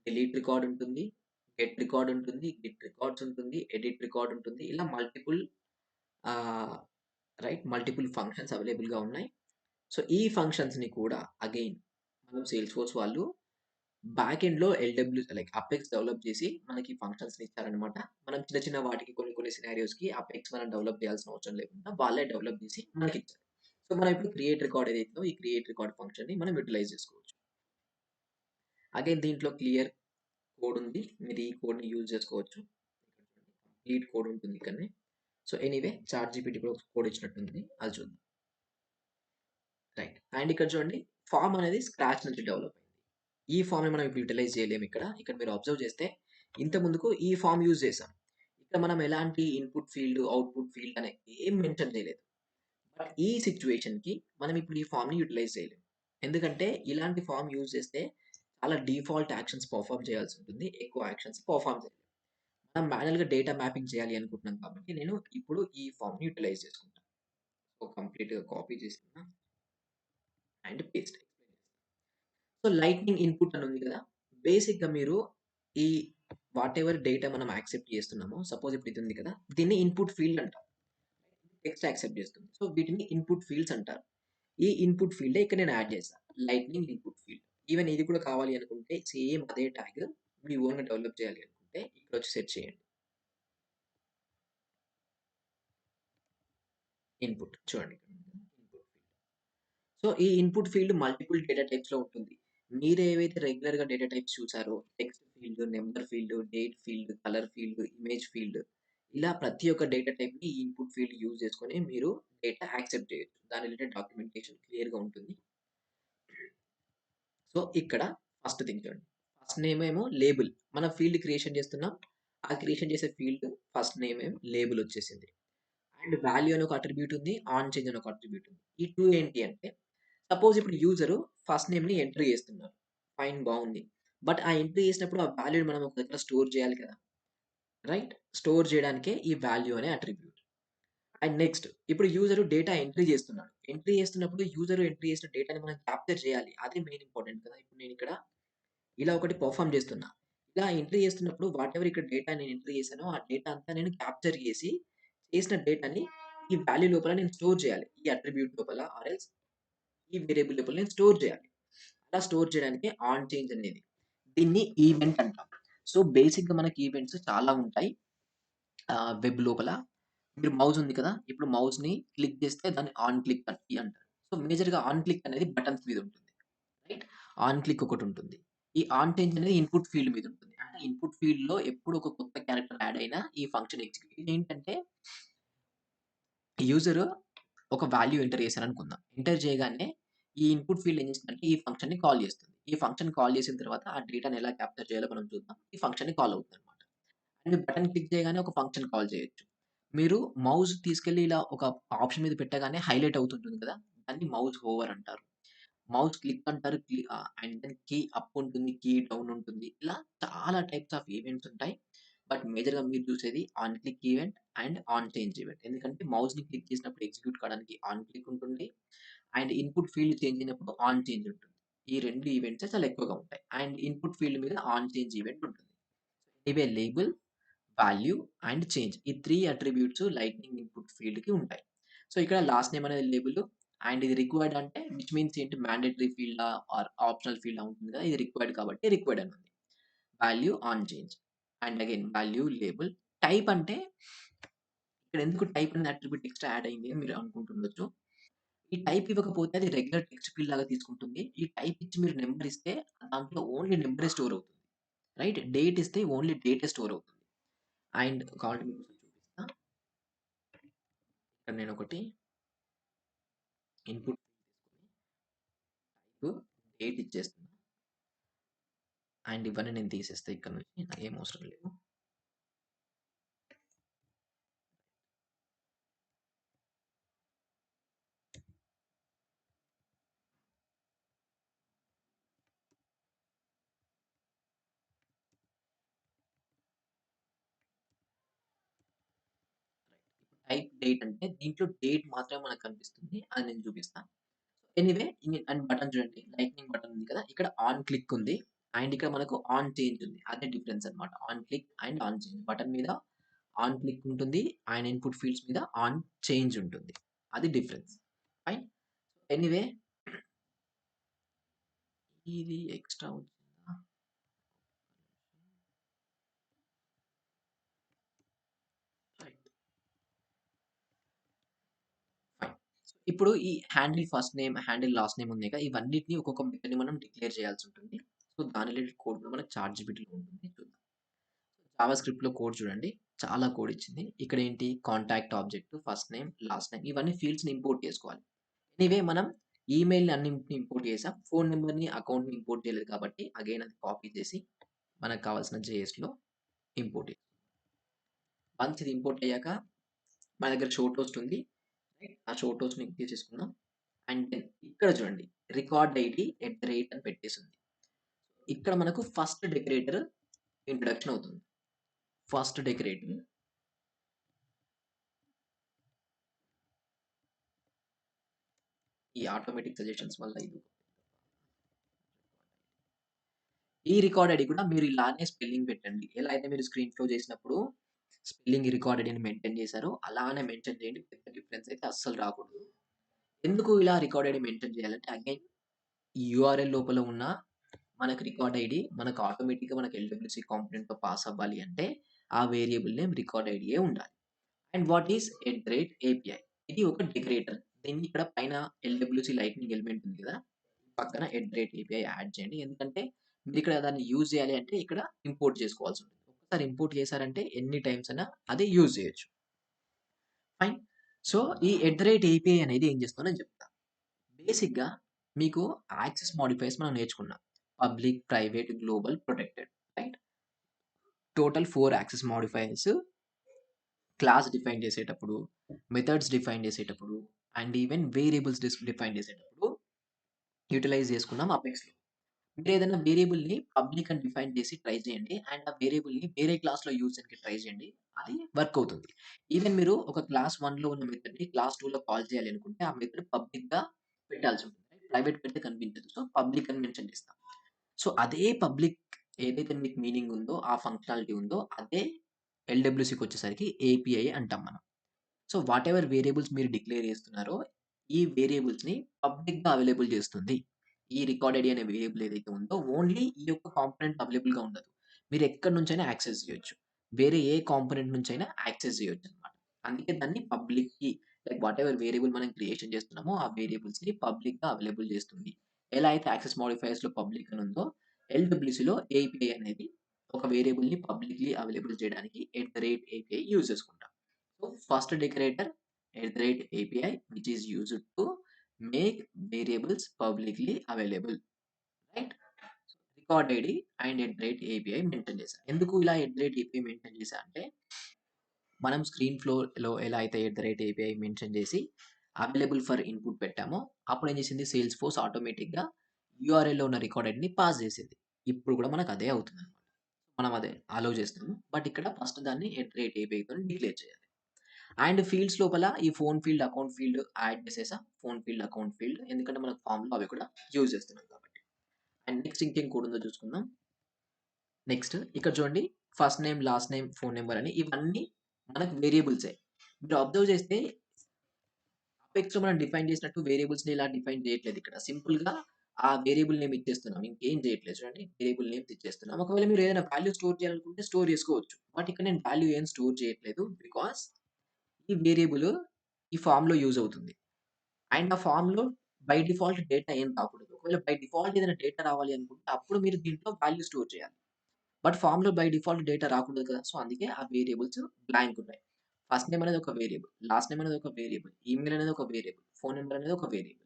డిలీట్ రికార్డ్ ఉంటుంది. గెట్ రికార్డ్ ఉంటుంది. గిట్ రికార్డ్స్ ఉంటుంది. ఎడిట్ రికార్డ్ ఉంటుంది. ఇలా మల్టిపుల్ ఆహ్, మల్టిపుల్ ఫంక్షన్స్ అవైలబుల్‌గా ఉన్నాయి. సో, ఈ ఫంక్షన్స్‌ని కూడా అగైన్ మనం సేల్స్‌ఫోర్స్ వాళ్ళు బ్యాక్ ఎండ్‌లో లైక్ అపెక్స్ డెవలప్ చేసి మనకి ఫంక్షన్స్‌ని ఇచ్చారనమాట. మనం చిన్న చిన్న వాటికి కొన్ని కొన్ని సినారియోస్‌కి అపెక్స్ మనం డెవలప్ చేయాల్సిన అవసరం లేకుండా వాళ్ళే డెవలప్ చేసి మనకిచ్చారు. సో, మనం ఇప్పుడు క్రియేట్ రికార్డ్ ఏదైతే ఉందో ఈ క్రియేట్ రికార్డ్ ఫంక్షన్‌ని మనం యుటిలైజ్ చేసుకోవచ్చు. అగైన్ దీంట్లో క్లియర్ కోడ్ ఉంది. మీరు ఈ కోడ్‌ని యూజ్ చేసుకోవచ్చు. కంప్లీట్ కోడ్ ఉంటుంది ఇక్కడనే. సో, ఎనీవే చాట్‌జీపీటీ కూడా ఒక కోడ్ ఇచ్చినట్టుంది. అది చూద్దాం. రైట్. అండ్ ఇక్కడ చూడండి ఫార్మ్ అనేది స్క్రాచ్ నుంచి డెవలప్ అయింది. ఈ ఫార్మ్‌ని మనం ఇప్పుడు యుటిలైజ్ చేయలేము ఇక్కడ. ఇక్కడ మీరు అబ్జర్వ్ చేస్తే ఇంత ముందుకు ఈ ఫార్మ్ యూజ్ చేసాం. ఇక్కడ మనం ఎలాంటి ఇన్‌పుట్ ఫీల్డ్, అవుట్‌పుట్ ఫీల్డ్ అని ఏం మెన్షన్ చేయలేదు. బట్ ఈ సిట్యుయేషన్‌కి మనం ఇప్పుడు ఈ ఫార్మ్‌ని యుటిలైజ్ చేయలేము. ఎందుకంటే ఇలాంటి ఫార్మ్ యూజ్ చేస్తే చాలా డిఫాల్ట్ యాక్షన్స్ పెర్ఫార్మ్ చేయాల్సి ఉంటుంది. ఎక్కువ యాక్షన్స్ పెర్ఫార్మ్ చేయలేము. మనం మాన్యుయల్‌గా డేటా మ్యాపింగ్ చేయాలి అనుకుంటున్నాం కాబట్టి నేను ఇప్పుడు ఈ ఫార్మ్‌ని యుటిలైజ్ చేసుకుంటాను. సో, కంప్లీట్‌గా కాపీ చేస్తున్నా and paste. So, lightning input అని ఉంది కదా! బేసిక్‌గా మీరు ఈ వాటెవర్ డేటా మనం యాక్సెప్ట్ చేస్తున్నామో సపోజ్ ఇప్పుడు ఇది ఉంది కదా! దీన్ని ఇన్‌పుట్ ఫీల్డ్ అంటాం. టెక్స్ట్ యాక్సెప్ట్ చేస్తుంది. సో, వీటిని ఇన్‌పుట్ ఫీల్డ్స్ అంటారు. ఈ ఇన్‌పుట్ ఫీల్డే ఇక్కడ నేను యాడ్ చేశా. Lightning input field. ఈవెన్ ఇది కూడా కావాలి అనుకుంటే సేమ్ అదే ట్యాగ్ మీ ఓన్‌గా డెవలప్ చేయాలి అనుకుంటే ఇక్కడొచ్చి సెట్ చేయండి. ఇన్‌పుట్ చూడండి. Input field. సో, ఈ ఇన్‌పుట్ ఫీల్డ్ మల్టిపుల్ డేటా టైప్స్‌లో ఉంటుంది. మీరేవైతే రెగ్యులర్‌గా డేటా టైప్స్ చూసారో text field, number field, date field, colour field, image field ఇలా ప్రతి ఒక్క డేటా టైప్‌ని ఈ ఇన్‌పుట్ ఫీల్డ్ యూజ్ చేసుకొని మీరు డేటా యాక్సెప్ట్ చేయొచ్చు. దాని రిలేటెడ్ డాక్యుమెంటేషన్ క్లియర్‌గా ఉంటుంది. సో, ఇక్కడ ఫస్ట్ థింగ్ చూడండి. ఫస్ట్ నేమ్ ఏమో లేబుల్. మనం ఫీల్డ్ క్రియేషన్ చేస్తున్నాం. ఆ క్రియేషన్ చేసే ఫీల్డ్ ఫస్ట్ నేమ్ ఏమో లేబుల్ వచ్చేసింది. అండ్ వాల్యూ అని ఒక అట్రిబ్యూట్ ఉంది. ఆన్ చేంజ్ అని ఒక అట్రిబ్యూట్ ఉంది. ఈ 2 ఏంటి అంటే సపోజ్ ఇప్పుడు యూజర్ ఫస్ట్ నేమ్‌ని ఎంటర్ చేస్తున్నారు. ఫైన్ బావుంది. బట్ ఆ ఎంట్రీ చేసినప్పుడు ఆ వాల్యూని మనం ఒక దగ్గర స్టోర్ చేయాలి కదా! రైట్? స్టోర్ చేయడానికే ఈ వాల్యూ అనే అట్రిబ్యూట్. అండ్ నెక్స్ట్ ఇప్పుడు యూజర్ డేటా ఎంట్రీ చేస్తున్నాడు. ఎంట్రీ చేస్తున్నప్పుడు యూజర్ ఎంట్రీ చేసిన డేటాని మనం క్యాప్చర్ చేయాలి. అది మెయిన్ ఇంపార్టెంట్ కదా! ఇప్పుడు నేనిక్కడ ఇలా ఒకటి పెర్ఫార్మ్ చేస్తున్నా. ఇలా ఎంట్రీ చేస్తున్నప్పుడు వాటెవర్ ఇక్కడ డేటా నేను ఎంట్రీ చేశానో, ఆ డేటా అంతా నేను క్యాప్చర్ చేసి, చేసిన డేటాని ఈ వాల్యూ లోపల నేను స్టోర్ చేయాలి. ఈ అట్రిబ్యూట్ లోపల ఆర్ ఎల్స్ ఈ వేరియబుల్ లోపల నేను స్టోర్ చేయాలి. అలా స్టోర్ చేయడానికే ఆన్ చేంజ్ అనేది. దీన్ని ఈవెంట్ అంటాం. సో, బేసిక్‌గా మనకి ఈవెంట్స్ చాలా ఉంటాయి. వెబ్ లోపల. మీరు మౌస్ ఉంది కదా! ఇప్పుడు మౌస్‌ని క్లిక్ చేస్తే దాన్ని ఆన్ క్లిక్ అని అంటారు. సో, మేజర్‌గా ఆన్ క్లిక్ అనేది బటన్స్ మీద ఉంటుంది. రైట్? ఆన్ క్లిక్ ఒకటుంటుంది. ఈ ఆన్ చేంజ్ అనేది ఇన్‌పుట్ ఫీల్డ్ మీద ఉంటుంది. అంటే ఇన్‌పుట్ ఫీల్డ్‌లో ఎప్పుడు ఒక కొత్త క్యారెక్టర్ యాడ్ అయినా ఈ ఫంక్షన్ ఎగ్జిక్యూట్ ఇదేంటంటే యూజర్ ఒక వాల్యూ ఎంటర్ చేశారనుకుందాం. ఎంటర్ చేయగానే ఈ ఇన్‌పుట్ ఫీల్డ్ ఏం చేస్తుందంటే ఈ ఫంక్షన్‌ని కాల్ చేస్తుంది. ఈ ఫంక్షన్ కాల్ చేసిన తర్వాత ఆ డేటాని ఎలా క్యాప్చర్ చేయాలో మనం చూద్దాం. ఈ ఫంక్షన్‌ని కాల్ అవుతుందన్నమాట. అండ్ బటన్ క్లిక్ చేయగానే ఒక ఫంక్షన్ కాల్ చేయొచ్చు. మీరు మౌస్ తీసుకెళ్ళి ఇలా ఒక ఆప్షన్ మీద పెట్టగానే హైలైట్ అవుతుంటుంది కదా! దాన్ని మౌస్ ఓవర్ అంటారు. మౌస్ క్లిక్ అంటారు. అండ్ దెన్ కీ అప్ ఉంటుంది. కీ డౌన్ ఉంటుంది. ఇలా చాలా టైప్స్ ఆఫ్ ఈవెంట్స్ ఉంటాయి. బట్ మేజర్‌గా మీరు చూసేది on click event and on change event. ఎందుకంటే మౌస్‌ని క్లిక్ చేసినప్పుడు ఎగ్జిక్యూట్ కావడానికి ఆన్ క్లిక్ ఉంటుంది. అండ్ ఇన్‌పుట్ ఫీల్డ్ చేంజ్ అయినప్పుడు ఆన్ చేంజ్ ఉంటుంది. ఈ 2 ఈవెంట్సే చాలా ఎక్కువగా ఉంటాయి. అండ్ ఇన్‌పుట్ ఫీల్డ్ మీద ఆన్ చేంజ్ ఈవెంట్ ఉంటుంది. ఇవే లేబుల్, వాల్యూ అండ్ చేంజ్. ఈ 3 అట్రిబ్యూట్స్ లైట్‌నింగ్ ఇన్‌పుట్ ఫీల్డ్‌కి ఉంటాయి. సో, ఇక్కడ లాస్ట్ నేమ్ అనేది లేబుల్ అండ్ ఇది రిక్వైర్డ్ అంటే విచ్ మీన్స్ ఏంటి మ్యాండేటరీ ఫీల్డా ఆర్ ఆప్షనల్ ఫీల్డా ఉంటుంది కదా! ఇది రిక్వైర్డ్ కాబట్టి రిక్వైర్డ్ అని ఉంది. Value on change and again value label. Type అంటే ఇక్కడ ఎందుకు టైప్ అనే అట్రిబ్యూట్ ఎక్స్‌ట్రా యాడ్ అయింది అని మీరు అనుకుంటుండొచ్చు. ఈ టైప్ ఇవ్వకపోతే అది రెగ్యులర్ టెక్స్ట్ ఫీల్డ్ లాగా తీసుకుంటుంది. ఈ టైప్ ఇచ్చి మీరు నంబర్ ఇస్తే దాంట్లో ఓన్లీ నంబరే స్టోర్ అవుతుంది. రైట్? డేట్ ఇస్తే ఓన్లీ డేటే స్టోర్ అవుతుంది. అండ్ కావాలంటే మీకోసం చూపిస్తా. ఇక్కడ నేనొకటి ఇన్‌పుట్ టైప్ డేట్ ఇచ్చేస్తున్నా. అండ్ ఇవన్నీ నేను తీసేస్తా ఇక్కడ నుంచి. నాకేం అవసరం లేదు. టైప్ డేట్ అంటే దీంట్లో డేట్ మాత్రమే మనకు కనిపిస్తుంది. అది నేను చూపిస్తా. ఎనీవే అండ్ బటన్ చూడండి. లైట్నింగ్ బటన్ ఉంది కదా! ఇక్కడ ఆన్ క్లిక్ ఉంది. అండ్ ఇక్కడ మనకు ఆన్ చేంజ్ ఉంది. అదే డిఫరెన్స్ అన్నమాట. On click and on change. Button మీద ఆన్ క్లిక్ ఉంటుంది. అండ్ ఇన్‌పుట్ ఫీల్డ్స్ మీద ఆన్ చేంజ్ ఉంటుంది. అది డిఫరెన్స్. ఫైన్. ఎనీవే ఇది ఎక్స్‌ట్రా వచ్చిందా? రైట్. ఫైన్. ఇప్పుడు ఈ handle first name, handle last name ఉన్నాయి కదా! ఇవన్నిటిని ఒక్కొక్క మెథడ్‌ని మనం డిక్లేర్ చేయాల్సి ఉంటుంది. సో, దాని రిలేటెడ్ కోడ్ కూడా మనకు చాట్‌జీపీటీలో ఉంటుంది. చూద్దాం. జావా స్క్రిప్ట్‌లో కోడ్ చూడండి. చాలా కోడ్ ఇచ్చింది. ఇక్కడేంటి contact object, first name, last name ఇవన్నీ ఫీల్డ్స్‌ని ఇంపోర్ట్ చేసుకోవాలి. ఎనీవే మనం ఈమెయిల్‌ని అన్నింటిని ఇంపోర్ట్ చేసాం. ఫోన్ నంబర్‌ని, అకౌంట్‌ని ఇంపోర్ట్ చేయలేదు కాబట్టి అగైన్ అది కాపీ చేసి మనకు కావాల్సిన జేఎస్‌లో ఇంపోర్ట్ వన్స్ ఇది ఇంపోర్ట్ అయ్యాక మన దగ్గర షో టోస్ట్ ఉంది. రైట్? ఆ షో టోస్ట్‌ని తీసేసుకుందాం. అండ్ దెన్ ఇక్కడ చూడండి record ID at the rate అని పెట్టేసుంది. ఇక్కడ మనకు ఫస్ట్ డెకరేటర్ ఇంట్రొడక్షన్ అవుతుంది. ఫస్ట్ డెకరేటర్ ఈ ఆటోమేటిక్ సజెషన్స్ వల్ల ఇది ఈ రికార్డ్ ఐడీ కూడా మీరు ఇలానే స్పెల్లింగ్ పెట్టండి. ఎలా అయితే మీరు స్క్రీన్ ఫ్లో చేసినప్పుడు స్పెల్లింగ్ రికార్డ్ ఐడీని మెయింటైన్ చేశారో అలానే మెన్షన్ చేయండి. పెద్ద డిఫరెన్స్ అయితే అస్సలు రాకూడదు. ఎందుకు ఇలా రికార్డ్ ఐడీ మెయింటైన్ చేయాలంటే అగైన్ ఈ యూఆర్ఎల్ లోపల ఉన్న మనకు రికార్డ్ ఐడీ మనకు ఆటోమేటిక్‌గా మనకు ఎల్‌డబ్ల్యూసీ కాంపోనెంట్‌తో పాస్ అవ్వాలి అంటే ఆ వేరియబుల్ నేమ్ రికార్డ్ ఐడీయే ఉండాలి. అండ్ వాట్ ఈస్ @API ఇది ఒక డెకరేటర్. దీన్ని ఇక్కడ పైన ఎల్‌డబ్ల్యూసీ లైట్నింగ్ ఎలిమెంట్ ఉంది కదా! పక్కన @API యాడ్ చేయండి. ఎందుకంటే మీరిక్కడ దాన్ని యూజ్ చేయాలి అంటే ఇక్కడ ఇంపోర్ట్ చేసుకోవాల్సి ఉంటుంది. ఒక్కసారి ఇంపోర్ట్ చేశారంటే ఎన్ని టైమ్స్ అయినా అది యూజ్ చేయొచ్చు. ఫైన్. సో, ఈ @API అనేది ఏం చేస్తుందో నేను చెప్తా. బేసిక్‌గా మీకు యాక్సెస్ మోడిఫైయర్స్ మనం నేర్చుకున్నాం. Public, private, global, protected. Right? Total 4 access modifiers class define చేసేటప్పుడు, మెథడ్స్ డిఫైన్ చేసేటప్పుడు అండ్ ఈవెన్ వేరియబుల్స్ డిఫైన్ చేసేటప్పుడు యుటిలైజ్ చేసుకున్నాం అపెక్స్‌లో. మీరేదైనా వేరియబుల్‌ని పబ్లిక్ అని డిఫైన్ చేసి ట్రై చేయండి. అండ్ ఆ వేరియబుల్‌ని వేరే క్లాస్‌లో యూజ్ చేయడానికి ట్రై చేయండి. అది వర్క్ అవుతుంది. ఈవెన్ మీరు ఒక క్లాస్ 1లో ఉన్న మెథడ్‌ని క్లాస్ 2లో కాల్ చేయాలి అనుకుంటే ఆ మెథడ్ పబ్లిక్‌గా పెట్టాల్సి ఉంటుంది. ప్రైవేట్ పెడితే కనిపించదు. సో, పబ్లిక్ అని మెన్షన్ చేస్తాం. సో, అదే పబ్లిక్ ఏదైతే మీకు మీనింగ్ ఉందో, ఆ ఫంక్షనాలిటీ ఉందో అదే ఎల్‌డబ్ల్యూసీకొచ్చేసరికి ఏపీఐ అంటాం మనం. సో, వాటెవర్ వేరియబుల్స్ మీరు డిక్లేర్ చేస్తున్నారో, ఈ వేరియబుల్స్‌ని పబ్లిక్‌గా అవైలబుల్ చేస్తుంది. ఈ రికార్డ్ ఐడీ అనే వేరియబుల్ ఏదైతే ఉందో, ఓన్లీ ఈ యొక్క కాంపోనెంట్ అవైలబుల్‌గా ఉండదు. మీరెక్కడి నుంచైనా యాక్సెస్ చేయొచ్చు. వేరే ఏ కాంపోనెంట్ నుంచైనా యాక్సెస్ చేయొచ్చనమాట. అందుకే దాన్ని పబ్లిక్‌కి లైక్ వాటెవర్ వేరియబుల్ మనం క్రియేషన్ చేస్తున్నామో, ఆ వేరియబుల్స్‌ని పబ్లిక్‌గా అవైలబుల్ చేస్తుంది. ఎలా అయితే యాక్సెస్ మోడిఫైయర్స్‌లో పబ్లిక్ అని ఉందో, ఎల్‌డబ్ల్యూసీలో ఏపీఐ అనేది ఒక వేరియబుల్‌ని పబ్లిక్‌లీ అవైలబుల్ చేయడానికి @API యూజ్ చేసుకుంటాం. So, first decorator @API which is used to make variables publicly available, right? Record ID and @API maintain చేశా. ఎందుకు ఇలా @API మెయింటైన్ చేశా అంటే, మనం స్క్రీన్ ఫ్లోలో ఎలా అయితే @API మెన్షన్ చేసి అవైలబుల్ ఫర్ ఇన్‌పుట్ పెట్టామో, అప్పుడు ఏం చేసింది సేల్స్ ఫోర్స్ ఆటోమేటిక్‌గా యూఆర్ఎల్‌లో ఉన్న రికార్డ్ ఐడిని పాస్ చేసేది. ఇప్పుడు కూడా మనకు అదే అవుతుందన్నమాట. మనం అదే అలౌ చేస్తున్నాము. బట్ ఇక్కడ ఫస్ట్ దాన్ని @API తోని డిక్లేర్ చేయాలి. అండ్ ఫీల్డ్స్ లోపల ఈ phone field, account field add చేసేసా. ఫోన్ ఫీల్డ్, అకౌంట్ ఫీల్డ్ ఎందుకంటే మనకు ఫార్మ్‌లో అవి కూడా యూజ్ చేస్తున్నాం కాబట్టి. అండ్ నెక్స్ట్ ఇంకేం కోడ్ ఉందో చూసుకుందాం. నెక్స్ట్ ఇక్కడ చూడండి first name, last name, phone number అని ఇవన్నీ మనకు వేరియబుల్సే. మీరు అబ్జర్వ్ చేస్తే అపెక్స్‌లో మనం డిఫైన్ చేసినట్టు వేరియబుల్స్‌ని ఇలా డిఫైన్ చేయట్లేదు ఇక్కడ. సింపుల్‌గా ఆ వేరియబుల్ నేమ్ ఇచ్చేస్తున్నాం. ఇంకేం చేయట్లేదు చూడండి. వేరియబుల్ నేమ్స్ ఇచ్చేస్తున్నాం. ఒకవేళ మీరు ఏదైనా వాల్యూ స్టోర్ చేయాలనుకుంటే స్టోర్ చేసుకోవచ్చు. బట్ ఇక్కడ నేను వాల్యూ ఏం స్టోర్ చేయట్లేదు. బికాజ్ ఈ వేరియబుల్ ఈ ఫార్మ్‌లో యూజ్ అవుతుంది. అండ్ ఆ ఫార్మ్‌లో బై డిఫాల్ట్ డేటా ఏం రాకూడదు. ఒకవేళ బై డిఫాల్ట్ ఏదైనా డేటా రావాలి అనుకుంటే అప్పుడు మీరు దీంట్లో వాల్యూ స్టోర్ చేయాలి. బట్ ఫార్మ్‌లో బై డిఫాల్ట్ డేటా రాకూడదు కదా! సో, అందుకే ఆ వేరియబుల్స్ బ్లాంక్ ఉన్నాయి. ఫస్ట్ నేమ్ అనేది ఒక వేరియబుల్. లాస్ట్ నేమ్ అనేది ఒక వేరియబుల్. ఈమెయిల్ అనేది ఒక వేరియబుల్. ఫోన్ నంబర్ అనేది ఒక వేరియబుల్.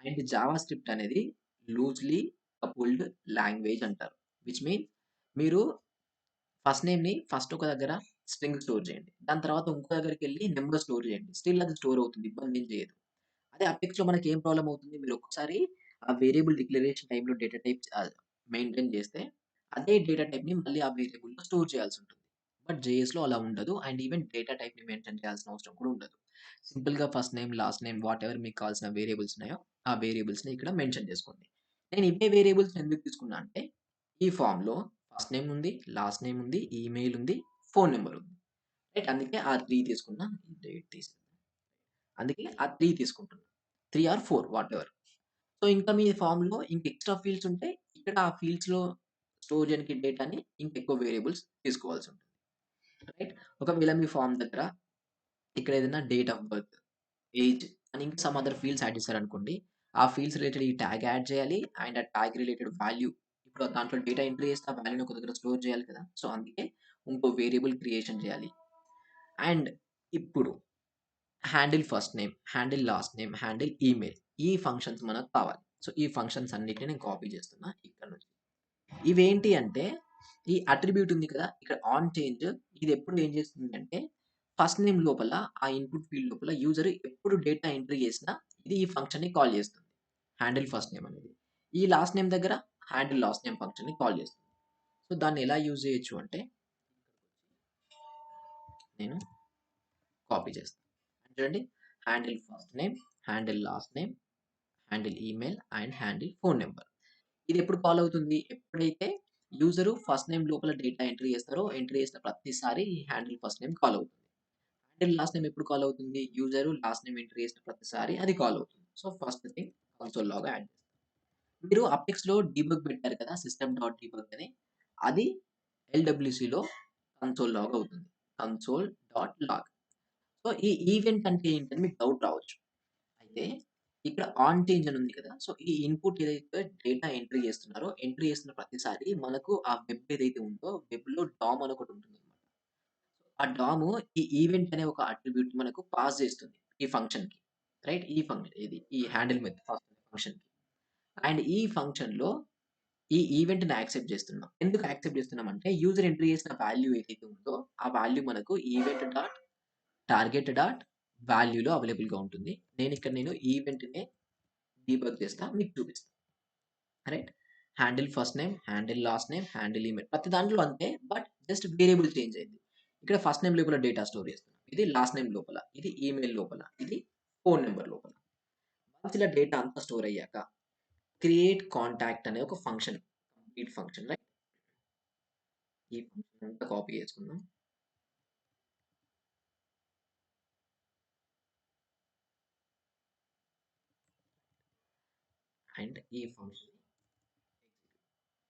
అండ్ జావా స్క్రిప్ట్ అనేది లూజ్‌లీ కపుల్డ్ లాంగ్వేజ్ అంటారు. విచ్ మీన్ మీరు ఫస్ట్ నేమ్‌ని ఫస్ట్ ఒక దగ్గర స్ట్రింగ్ స్టోర్ చేయండి. దాని తర్వాత ఇంకో దగ్గరికెళ్ళి నంబర్ స్టోర్ చేయండి. స్టిల్ అది స్టోర్ అవుతుంది. ఇబ్బందేం చేయదు. అదే అపెక్స్‌లో మనకేం ప్రాబ్లమ్ అవుతుంది? మీరు ఒక్కసారి ఆ వేరియబుల్ డిక్లరేషన్ టైమ్‌లో డేటా టైప్స్ మెయింటైన్ చేస్తే, అదే డేటా టైప్‌ని మళ్ళీ ఆ వేరియబుల్‌లో స్టోర్ చేయాల్సుంటుంది. బట్ జేఎస్‌లో అలా ఉండదు. అండ్ ఈవెన్ డేటా టైప్‌ని మెయింటైన్ చేయాల్సిన అవసరం కూడా ఉండదు. సింపుల్‌గా first name, last name whatever మీకు కావాల్సిన వేరియబుల్స్ ఉన్నాయో, ఆ వేరియబుల్స్‌ని ఇక్కడ మెన్షన్ చేసుకోండి. నేను ఇవే వేరియబుల్స్ ఎందుకు తీసుకున్నా అంటే, ఈ ఫార్మ్‌లో ఫస్ట్ నేమ్ ఉంది, లాస్ట్ నేమ్ ఉంది, ఈమెయిల్ ఉంది, ఫోన్ నంబర్ ఉంది. రైట్. అందుకే ఆ 3 తీసుకున్నా. ఈ డేట్ తీసి అందుకే ఆ 3 తీసుకుంటున్నా. 3 ఆర్ 4 వాటెవర్. సో, ఇంకా మీ ఫార్మ్‌లో ఇంక ఎక్స్‌ట్రా ఫీల్డ్స్ ఉంటే, ఇక్కడ ఆ ఫీల్డ్స్‌లో స్టోర్ చేయడానికి డేటాని ఇంకెక్కువ వేరియబుల్స్ తీసుకోవాల్సుంటుంది. రైట్. ఒకవేళ మీ ఫార్మ్ దగ్గర ఇక్కడ ఏదైనా డేట్ ఆఫ్ బర్త్, ఏజ్ అని ఇంకా సమ్ అదర్ ఫీల్డ్స్ యాడ్ చేశారనుకోండి. ఆ ఫీల్డ్స్ రిలేటెడ్ ఈ ట్యాగ్ యాడ్ చేయాలి. అండ్ ఆ ట్యాగ్ రిలేటెడ్ వాల్యూ ఇప్పుడు దాంట్లో డేటా ఎంట్రీ చేస్తే ఆ వాల్యూని ఒక దగ్గర స్టోర్ చేయాలి కదా! సో, అందుకే ఇంకో వేరియబుల్ క్రియేషన్ చేయాలి. అండ్ ఇప్పుడు handle first name, handle last name, handle email ఈ ఫంక్షన్స్ మనకు కావాలి. సో, ఈ ఫంక్షన్స్ అన్నిటిని నేను కాపీ చేస్తున్నా ఇక్కడ నుంచి. ఇవేంటి అంటే, ఈ అట్రిబ్యూట్ ఉంది కదా! ఇక్కడ ఆన్ చేంజ్ ఇది ఎప్పుడు ఏం చేస్తుందంటే, ఫస్ట్ నేమ్ లోపల ఆ ఇన్‌పుట్ ఫీల్డ్ లోపల యూజర్ ఎప్పుడు డేటా ఎంట్రీ చేసినా, ఇది ఈ ఫంక్షన్‌ని కాల్ చేస్తుంది. హ్యాండిల్ ఫస్ట్ నేమ్ అనేది. ఈ లాస్ట్ నేమ్ దగ్గర హ్యాండిల్ లాస్ట్ నేమ్ ఫంక్షన్‌ని కాల్ చేస్తుంది. సో, దాన్ని ఎలా యూజ్ చేయొచ్చు అంటే, నేను కాపీ చేస్తాను. చూడండి handle first name, handle last name, handle email and handle phone number. ఇది ఎప్పుడు కాల్ అవుతుంది? ఎప్పుడైతే యూజరు ఫస్ట్ నేమ్ లోపల డేటా ఎంట్రీ చేస్తారో, ఎంట్రీ చేసిన ప్రతిసారి ఈ హ్యాండిల్ ఫస్ట్ నేమ్ కాల్ అవుతుంది. హ్యాండిల్ లాస్ట్ నేమ్ ఎప్పుడు కాల్ అవుతుంది? యూజరు లాస్ట్ నేమ్ ఎంట్రీ చేసిన ప్రతిసారి అది కాల్ అవుతుంది. సో, ఫస్ట్ థింగ్ కన్సోల్ లాగా యాడ్ చేస్తాం. మీరు అపెక్స్‌లో డీబగ్ పెట్టారు కదా! సిస్టమ్ డాట్ డీబగ్ అని. అది ఎల్‌డబ్ల్యూసీలో కన్సోల్ లాగ్ అవుతుంది. Console dot log. సో, ఈ ఈవెంట్ అంటే ఏంటని మీకు డౌట్ రావచ్చు. అయితే ఇక్కడ ఆన్ చేంజ్ అని ఉంది కదా! సో, ఈ ఇన్‌పుట్ ఏదైతే డేటా ఎంట్రీ చేస్తున్నారో, ఎంట్రీ చేస్తున్న ప్రతిసారి మనకు ఆ వెబ్ ఏదైతే ఉందో వెబ్‌లో డామ్ అని ఒకటుంటుందన్నమాట. ఆ డాము ఈ ఈవెంట్ అనే ఒక అట్రిబ్యూట్ మనకు పాస్ చేస్తుంది. ఈ ఫంక్షన్‌కి. రైట్. ఈ ఫంక్షన్ ఈ హ్యాండిల్ మెథడ్ ఫంక్షన్‌కి. అండ్ ఈ ఫంక్షన్‌లో ఈ ఈవెంట్‌ని యాక్సెప్ట్ చేస్తున్నాం. ఎందుకు యాక్సెప్ట్ చేస్తున్నామంటే యూజర్ ఎంట్రీ చేసిన వాల్యూ ఏదైతే ఉందో, ఆ వాల్యూ మనకు ఈవెంట్ డాట్ టార్గెట్ డాట్ వాల్యూలో అవైలబుల్‌గా ఉంటుంది. నేను ఈవెంట్‌ని డీబగ్ చేస్తా. మీకు చూపిస్తా. Right. Handle first name, handle last name, handle email. ప్రతి దాంట్లో అంతే. బట్ జస్ట్ వేరియబుల్ చేంజ్ అయింది. ఇక్కడ ఫస్ట్ నేమ్ లోపల డేటా స్టోర్ చేస్తున్నాం. ఇది లాస్ట్ నేమ్ లోపల. ఇది ఈమెయిల్ లోపల. ఇది ఫోన్ నంబర్ లోపల. వన్స్ ఇలా డేటా అంతా స్టోర్ అయ్యాక క్రియేట్ కాంటాక్ట్ అనే ఒక ఫంక్షన్. Complete function right. ఈ ఫంక్షన్ అంతా కాపీ చేసుకుందాం. అండ్ ఈ ఫంక్షన్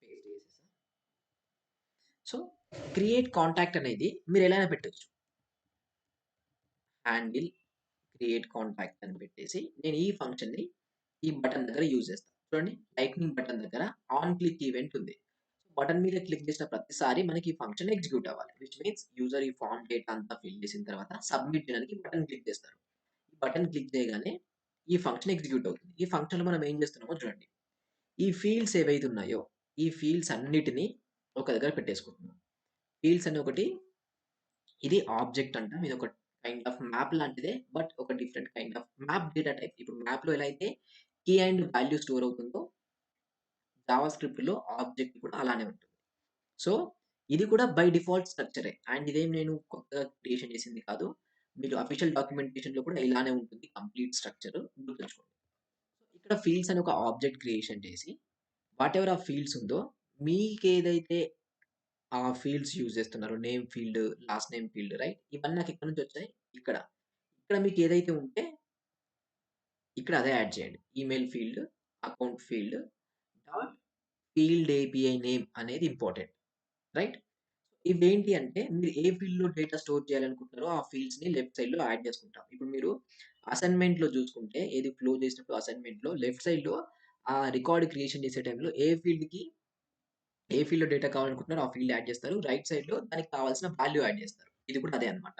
పేస్ట్ చేసేసా. సో, క్రియేట్ కాంటాక్ట్ అనేది మీరు ఎలా అయినా పెట్టొచ్చు. హ్యాండిల్ క్రియేట్ కాంటాక్ట్ అని పెట్టేసి నేను ఈ ఫంక్షన్‌ని ఈ బటన్ దగ్గర యూజ్ చేస్తా. చూడండి లైట్నింగ్ బటన్ దగ్గర ఆన్ క్లిక్ ఈవెంట్ ఉంది. బటన్ మీద క్లిక్ చేసిన ప్రతిసారి మనకి ఈ ఫంక్షన్ ఎగ్జిక్యూట్ అవ్వాలి. విచ్ మీన్స్ యూజర్ ఈ ఫార్మ్ డేటా అంతా ఫిల్ చేసిన తర్వాత సబ్మిట్ చేయడానికి బటన్ క్లిక్ చేస్తారు. ఈ బటన్ క్లిక్ చేయగానే ఈ ఫంక్షన్ ఎగ్జిక్యూట్ అవుతుంది. ఈ ఫంక్షన్‌లో మనం ఏం చేస్తున్నామో చూడండి. ఈ ఫీల్డ్స్ ఏవైతే ఉన్నాయో, ఈ ఫీల్డ్స్ అన్నిటిని ఒక దగ్గర పెట్టేసుకుంటున్నాం. ఫీల్డ్స్ అని ఒకటి ఇది ఆబ్జెక్ట్ అంటాం. ఇదొక కైండ్ ఆఫ్ మ్యాప్ లాంటిదే. బట్ ఒక different kind of map data type. ఇప్పుడు మ్యాప్‌లో ఎలా అయితే కీ అండ్ వాల్యూ స్టోర్ అవుతుందో, జావా స్క్రిప్ట్‌లో ఆబ్జెక్ట్ కూడా అలానే ఉంటుంది. సో, ఇది కూడా బై డిఫాల్ట్ స్ట్రక్చరే. అండ్ ఇదేం నేను కొత్తగా క్రియేషన్ చేసింది కాదు. మీరు అఫీషియల్ డాక్యుమెంటేషన్‌లో కూడా ఇలానే ఉంటుంది కంప్లీట్ స్ట్రక్చర్ గుర్తుంచుకోండి. ఇక్కడ ఫీల్డ్స్ అని ఒక ఆబ్జెక్ట్ క్రియేషన్ చేసి, వాటెవర్ ఆ ఫీల్డ్స్ ఉందో మీకేదైతే ఆ ఫీల్డ్స్ యూజ్ చేస్తున్నారో name field, last name field right? ఇవన్నీ నాకెక్కడి నుంచొచ్చాయి? ఇక్కడ. ఇక్కడ మీకేదైతే ఉంటే ఇక్కడ అదే యాడ్ చేయండి. Email field, account field, dot field API name అనేది ఇంపార్టెంట్. రైట్? ఇవేంటి అంటే మీరు ఏ ఫీల్డ్‌లో డేటా స్టోర్ చేయాలనుకుంటున్నారో ఆ ఫీల్డ్స్‌ని లెఫ్ట్ సైడ్‌లో యాడ్ చేసుకుంటాం. ఇప్పుడు మీరు అసైన్‌మెంట్‌లో చూసుకుంటే ఏది ఫ్లో చేసినప్పుడు అసైన్‌మెంట్‌లో లెఫ్ట్ సైడ్‌లో ఆ రికార్డ్ క్రియేషన్ చేసే టైంలో ఏ ఫీల్డ్‌లో డేటా కావాలనుకుంటున్నారో ఆ ఫీల్డ్ యాడ్ చేస్తారు. రైట్ సైడ్‌లో దానికి కావాల్సిన వాల్యూ యాడ్ చేస్తారు. ఇది కూడా అదే అన్నమాట.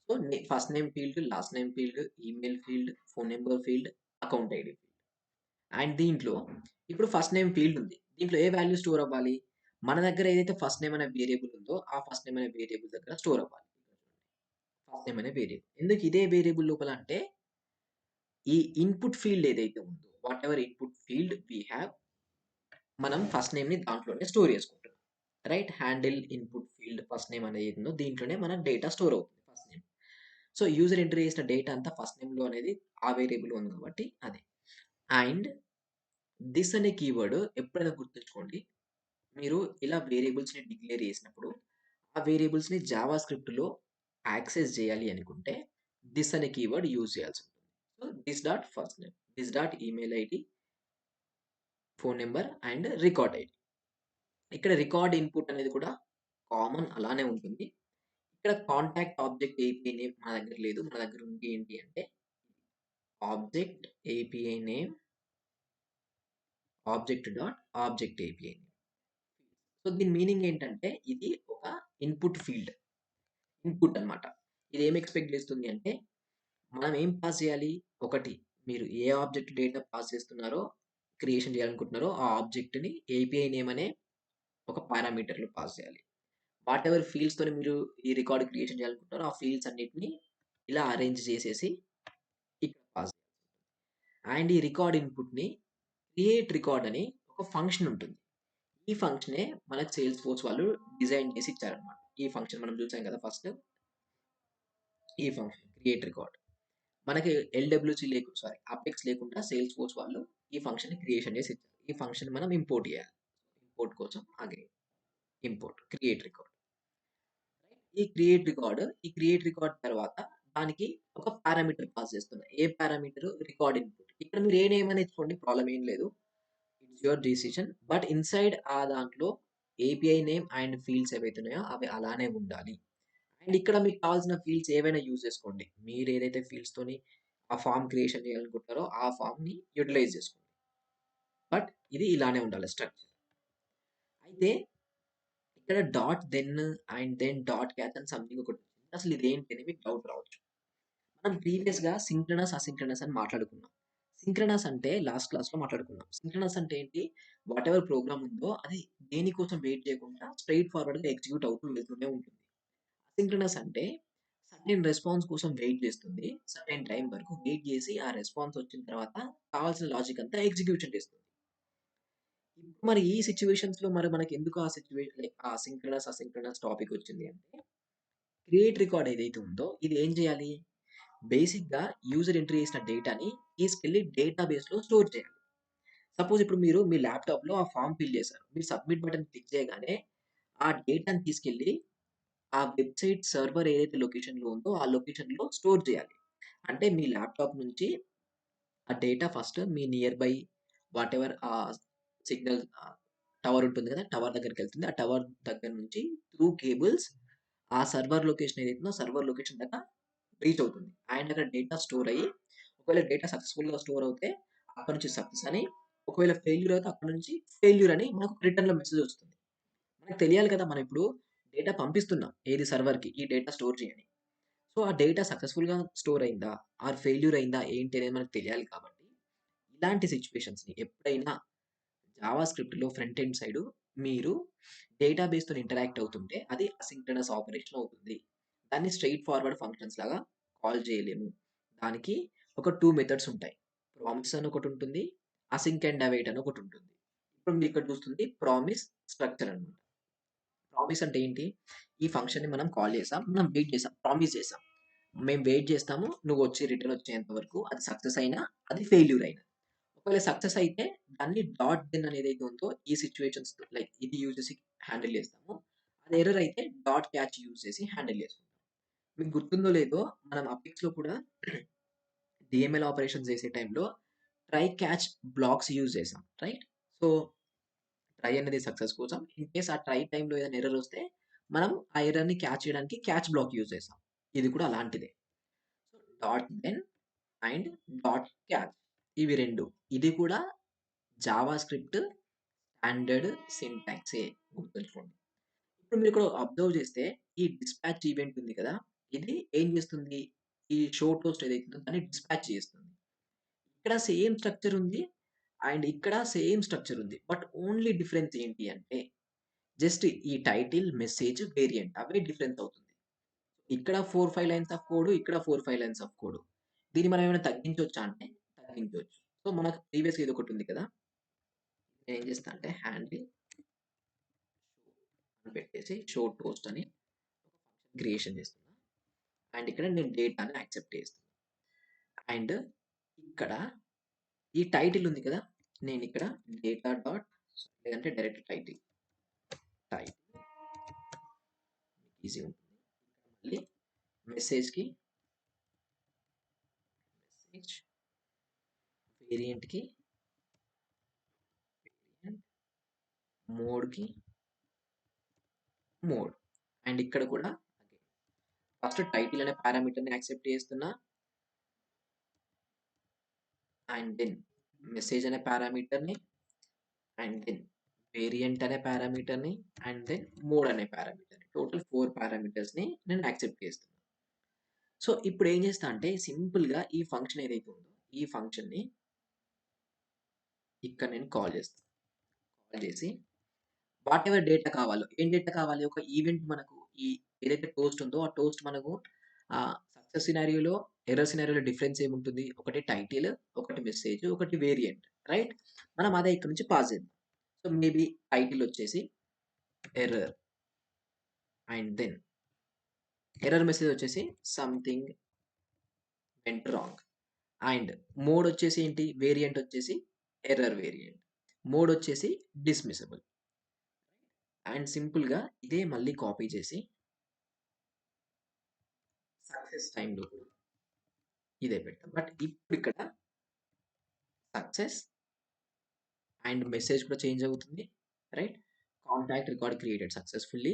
So, first name field, last name field, email field, phone number field, account ID field. And దీంట్లో ఇప్పుడు ఫస్ట్ నేమ్ ఫీల్డ్ ఉంది. దీంట్లో ఏ వాల్యూ స్టోర్ అవ్వాలి? మన దగ్గర ఏదైతే ఫస్ట్ నేమ్ అనే వేరియబుల్ ఉందో, ఆ ఫస్ట్ నేమ్ అనే వేరియబుల్ దగ్గర స్టోర్ అవ్వాలి. ఫస్ట్ నేమ్ అనే వేరియబుల్. ఎందుకు ఇదే వేరియబుల్ లోపల అంటే, ఈ ఇన్‌పుట్ ఫీల్డ్ ఏదైతే ఉందో, whatever input field we have మనం ఫస్ట్ నేమ్‌ని దాంట్లోనే స్టోర్ చేసుకుంటున్నాం. Right? Handle input field first name అనేది ఉందో దీంట్లోనే మన డేటా స్టోర్ అవుతుంది first name. So, user enter చేసిన డేటా అంతా ఫస్ట్ నేమ్‌లో అనేది ఆ వేరియబుల్‌లో ఉంది కాబట్టి అది. అండ్ థిస్ అనే కీవర్డ్ ఎప్పుడైనా గుర్తుంచుకోండి. మీరు ఇలా వేరియబుల్స్‌ని డిక్లేర్ చేసినప్పుడు, ఆ వేరియబుల్స్‌ని జావా స్క్రిప్ట్‌లో యాక్సెస్ చేయాలి అనుకుంటే, థిస్ అనే కీవర్డ్ యూజ్ చేయాల్సుంటుంది. So, this dot first name, this dot email ID, phone number and record ID. ఇక్కడ రికార్డ్ ఇన్‌పుట్ అనేది కూడా కామన్ అలానే ఉంటుంది. ఇక్కడ కాంటాక్ట్ ఆబ్జెక్ట్ ఏపీఐ నేమ్ మన దగ్గర లేదు. మన దగ్గర ఉంది ఏంటి అంటే object API name, object dot object API name. So, దీని మీనింగ్ ఏంటంటే ఇది ఒక ఇన్‌పుట్ ఫీల్డ్. ఇన్‌పుట్ అన్నమాట. ఇది ఏం ఎక్స్‌పెక్ట్ చేస్తుంది అంటే మనం ఏం పాస్ చేయాలి? ఒకటి మీరు ఏ ఆబ్జెక్ట్ డేటా పాస్ చేస్తున్నారో, క్రియేషన్ చేయాలనుకుంటున్నారో ఆ ఆబ్జెక్ట్‌ని ఏపీఐ నేమ్ అనే ఒక పారామీటర్‌లో పాస్ చేయాలి. వాటెవర్ ఫీల్డ్స్‌తోని మీరు ఈ రికార్డ్ క్రియేషన్ చేయాలనుకుంటున్నారో ఆ ఫీల్డ్స్ అన్నిటిని ఇలా అరేంజ్ చేసేసి ఇక్కడ పాస్ అండ్ ఈ రికార్డ్ ఇన్‌పుట్‌ని క్రియేట్ రికార్డ్ అని ఒక ఫంక్షన్ ఉంటుంది. ఈ ఫంక్షనే మనకు సేల్స్ ఫోర్స్ వాళ్ళు డిజైన్ చేసి ఇచ్చారన్నమాట. ఈ ఫంక్షన్ మనం చూసాం కదా ఫస్ట్ ఈ ఫంక్షన్ క్రియేట్ రికార్డ్. మనకి అపెక్స్ లేకుండా సేల్స్ ఫోర్స్ వాళ్ళు ఈ ఫంక్షన్‌ని క్రియేషన్ చేసి ఇచ్చారు. ఈ ఫంక్షన్ మనం ఇంపోర్ట్ చేయాలి. ఇంపోర్ట్ కోసం అగైన్ ఇంపోర్ట్ క్రియేట్ రికార్డ్. ఈ క్రియేట్ రికార్డ్ తర్వాత దానికి ఒక పారామీటర్ పాస్ చేస్తున్నా. ఏ పారామీటర్? Record input. ఇక్కడ మీరు ఏ నేమ్ అని ఇచ్చుకోండి ప్రాబ్లమ్ ఏం లేదు. It's your decision. But inside ఆ దాంట్లో ఏపీఐ నేమ్ అండ్ ఫీల్డ్స్ ఏవైతే ఉన్నాయో అవి అలానే ఉండాలి. అండ్ ఇక్కడ మీకు కావాల్సిన ఫీల్డ్స్ ఏవైనా యూజ్ చేసుకోండి. మీరు ఏదైతే ఫీల్డ్స్‌తోని ఆ ఫార్మ్ క్రియేషన్ చేయాలనుకుంటున్నారో ఆ ఫార్మ్‌ని యుటిలైజ్ చేసుకోండి. బట్ ఇది ఇలానే ఉండాలి స్ట్రక్చర్. అయితే ఇక్కడ dot then and then dot catch అని సంథింగ్ ఒకటి ఉంది. అసలు ఇదేంటి అని మీకు డౌట్ రావచ్చు. మనం ప్రీవియస్‌గా సింక్రోనస్, అసింక్రోనస్ అని మాట్లాడుకున్నాం. సింక్రోనస్ అంటే లాస్ట్ క్లాస్‌లో మాట్లాడుకున్నాం. సింక్రోనస్ అంటే ఏంటి? వాటెవర్ ప్రోగ్రామ్ ఉందో అది దేనికోసం వెయిట్ చేయకుండా స్ట్రెయిట్ ఫార్వర్డ్‌గా ఎగ్జిక్యూట్ అవుతూ వెళ్తూనే ఉంటుంది. అసింక్రోనస్ అంటే సర్టెన్ రెస్పాన్స్ కోసం వెయిట్ చేస్తుంది. సర్టెన్ టైమ్ వరకు వెయిట్ చేసి ఆ రెస్పాన్స్ వచ్చిన తర్వాత కావాల్సిన లాజిక్ అంతా ఎగ్జిక్యూషన్ చేస్తుంది. ఇప్పుడు మరి ఈ సిట్యుయేషన్స్‌లో మరి మనకెందుకు ఆ లైక్ ఆ సింక్రోనస్, అసింక్రోనస్ టాపిక్ వచ్చింది అంటే క్రియేట్ రికార్డ్ ఏదైతే ఉందో ఇది ఏం చేయాలి? బేసిక్‌గా యూజర్ ఎంట్రీ చేసిన డేటాని తీసుకెళ్ళి డేటాబేస్‌లో స్టోర్ చేయాలి. సపోజ్ ఇప్పుడు మీరు మీ ల్యాప్‌టాప్‌లో ఆ ఫార్మ్ ఫిల్ చేశారు. మీరు సబ్మిట్ బటన్ క్లిక్ చేయగానే ఆ డేటాని తీసుకెళ్ళి ఆ వెబ్‌సైట్ సర్వర్ ఏదైతే లొకేషన్‌లో ఉందో ఆ లొకేషన్‌లో స్టోర్ చేయాలి. అంటే మీ ల్యాప్‌టాప్ నుంచి ఆ data first me near by whatever signal tower ఉంటుంది కదా! టవర్ దగ్గరికెళ్తుంది. ఆ టవర్ దగ్గర నుంచి త్రూ కేబుల్స్ ఆ సర్వర్ లొకేషన్ ఏదైతే ఉందో సర్వర్ లొకేషన్ దాకా రీచ్ అవుతుంది. అండ్ అక్కడ డేటా స్టోర్ అయ్యి ఒకవేళ డేటా సక్సెస్‌ఫుల్‌గా స్టోర్ అవుతే అక్కడి నుంచి సక్సెస్ అని, ఒకవేళ ఫెయిల్యూర్ అయితే అక్కడి నుంచి ఫెయిల్యూర్ అని మనకు రిటర్న్‌లో మెసేజ్ వస్తుంది. మనకు తెలియాలి కదా! మనం ఇప్పుడు డేటా పంపిస్తున్నాం. ఏది సర్వర్‌కి ఈ డేటా స్టోర్ చేయని. సో, ఆ డేటా సక్సెస్‌ఫుల్‌గా స్టోర్ అయిందా? ఆర్ ఫెయిల్యూర్ అయిందా? ఏంటి అనేది మనకు తెలియాలి కాబట్టి, ఇలాంటి సిట్యుయేషన్స్‌ని ఎప్పుడైనా జావా స్క్రిప్ట్‌లో ఫ్రంట్ ఎండ్ సైడు మీరు డేటాబేస్‌తోని ఇంటరాక్ట్ అవుతుంటే అది అసింక్రోనస్ ఆపరేషన్ అవుతుంది. దాన్ని స్ట్రెయిట్ ఫార్వర్డ్ ఫంక్షన్స్ లాగా కాల్ చేయలేము. దానికి ఒక 2 మెథడ్స్ ఉంటాయి. ప్రామిస్ అని ఒకటుంటుంది. అసింక్ అండ్ అవైట్ అని ఒకటుంటుంది. ఇప్పుడు మీరిక్కడ చూస్తుంది ప్రామిస్ స్ట్రక్చర్ అన్నమాట. ప్రామిస్ అంటే ఏంటి? ఈ ఫంక్షన్‌ని మనం కాల్ చేసాం. మనం వెయిట్ చేసాం. ప్రామిస్ చేసాం. మేము వెయిట్ చేస్తాము. నువ్వొచ్చి రిటర్న్ వచ్చేంత వరకు అది సక్సెస్ అయినా, అది ఫెయిల్యూర్ అయినా. ఒకవేళ సక్సెస్ అయితే దాన్ని డాట్ దెన్ అనేది ఏదైతే ఉందో ఈ సిట్యుయేషన్స్ లైక్ ఇది యూజ్ చేసి హ్యాండిల్ చేస్తాము. అది ఎర్రర్ అయితే డాట్ క్యాచ్ యూజ్ చేసి హ్యాండిల్ చేసుకుంటాం. మీకు గుర్తుందో లేదో మనం అపెక్స్‌లో కూడా డీఎంఎల్ ఆపరేషన్స్ చేసే టైంలో ట్రై క్యాచ్ బ్లాక్స్ యూజ్ చేసాం. రైట్? సో, ట్రై అనేది సక్సెస్ కోసం. ఇన్ కేస్ ఆ ట్రై టైమ్‌లో ఏదైనా ఎర్రర్ వస్తే మనం ఆ ఎర్రర్‌ని క్యాచ్ చేయడానికి క్యాచ్ బ్లాక్ యూజ్ చేసాం. ఇది కూడా అలాంటిదే. So, dot then and dot catch ఇవి 2. ఇది కూడా జావా స్క్రిప్ట్ స్టాండర్డ్ సింటాక్సే గుర్తుంచుకోండి. ఇప్పుడు మీరు ఇక్కడ అబ్జర్వ్ చేస్తే ఈ డిస్పాచ్ ఈవెంట్ ఉంది కదా! ఇది ఏం చేస్తుంది? ఈ షో టోస్ట్ ఏదైతే ఉందో దాన్ని డిస్పాచ్ చేస్తుంది. ఇక్కడ సేమ్ స్ట్రక్చర్ ఉంది. అండ్ ఇక్కడ సేమ్ స్ట్రక్చర్ ఉంది. బట్ ఓన్లీ డిఫరెన్స్ ఏంటి అంటే జస్ట్ ఈ టైటిల్, మెసేజ్, వేరియంట్ అవే డిఫరెన్స్ అవుతుంది. ఇక్కడ 4, 5 లైన్స్ ఆఫ్ కోడ్, ఇక్కడ 4, 5 లైన్స్ ఆఫ్ కోడ్. దీన్ని మనం ఏమైనా తగ్గించొచ్చా అంటే తగ్గించొచ్చు. సో, మనకు ప్రీవియస్‌గా ఇదొకటి ఉంది కదా! నేనేం చేస్తా అంటే హ్యాండిల్ అని పెట్టేసి షో టోస్ట్ అని క్రియేషన్ చేస్తున్నా. అండ్ ఇక్కడ నేను డేటాని యాక్సెప్ట్ చేస్తున్నా. అండ్ ఇక్కడ ఈ టైటిల్ ఉంది కదా! నేనిక్కడ డేటా డాట్ లేదంటే డైరెక్ట్ టైటిల్ ఈజీగా ఉంటుంది. మళ్ళీ మెసేజ్‌కి మెసేజ్, వేరియంట్‌కి వేరియంట్, మోడ్‌కి మోడ్. అండ్ ఇక్కడ కూడా ఫస్ట్ టైటిల్ అనే పారామీటర్‌ని యాక్సెప్ట్ చేస్తున్నా. అండ్ దెన్ మెసేజ్ అనే పారామీటర్‌ని అండ్ దెన్ వేరియంట్ అనే పారామీటర్‌ని అండ్ దెన్ మోడ్ అనే పారామీటర్‌ని. టోటల్ 4 పారామీటర్స్‌ని నేను యాక్సెప్ట్ చేస్తున్నా. సో, ఇప్పుడు ఏం చేస్తా అంటే సింపుల్‌గా ఈ ఫంక్షన్ ఏదైతే ఉందో ఈ ఫంక్షన్‌ని ఇక్కడ నేను కాల్ చేస్తా. కాల్ చేసి వాటెవర్ డేటా కావాలో ఏం డేటా కావాలి? ఒక ఈవెంట్ మనకు ఈ ఏదైతే టోస్ట్ ఉందో ఆ టోస్ట్ మనకు సక్సెస్ సినారియోలో, ఎర్రర్ సినారియోలో డిఫరెన్స్ ఏముంటుంది? ఒకటి టైటిల్, ఒకటి మెసేజ్, ఒకటి వేరియంట్. రైట్? మనం అదే ఇక్కడ నుంచి పాస్ చేద్దాం. సో, మేబీ టైటిల్ వచ్చేసి error and then error message వచ్చేసి something went wrong. And mode వచ్చేసి ఏంటి? వేరియంట్ వచ్చేసి ఎర్రర్ వేరియంట్. మోడ్ వచ్చేసి డిస్మిసబుల్. అండ్ సింపుల్‌గా ఇదే మళ్ళీ కాపీ చేసి సక్సెస్ టైమ్‌లో కూడా ఇదే పెట్టాం. బట్ ఇప్పుడిక్కడ సక్సెస్ అండ్ మెసేజ్ కూడా చేంజ్ అవుతుంది. Right? Contact record created successfully.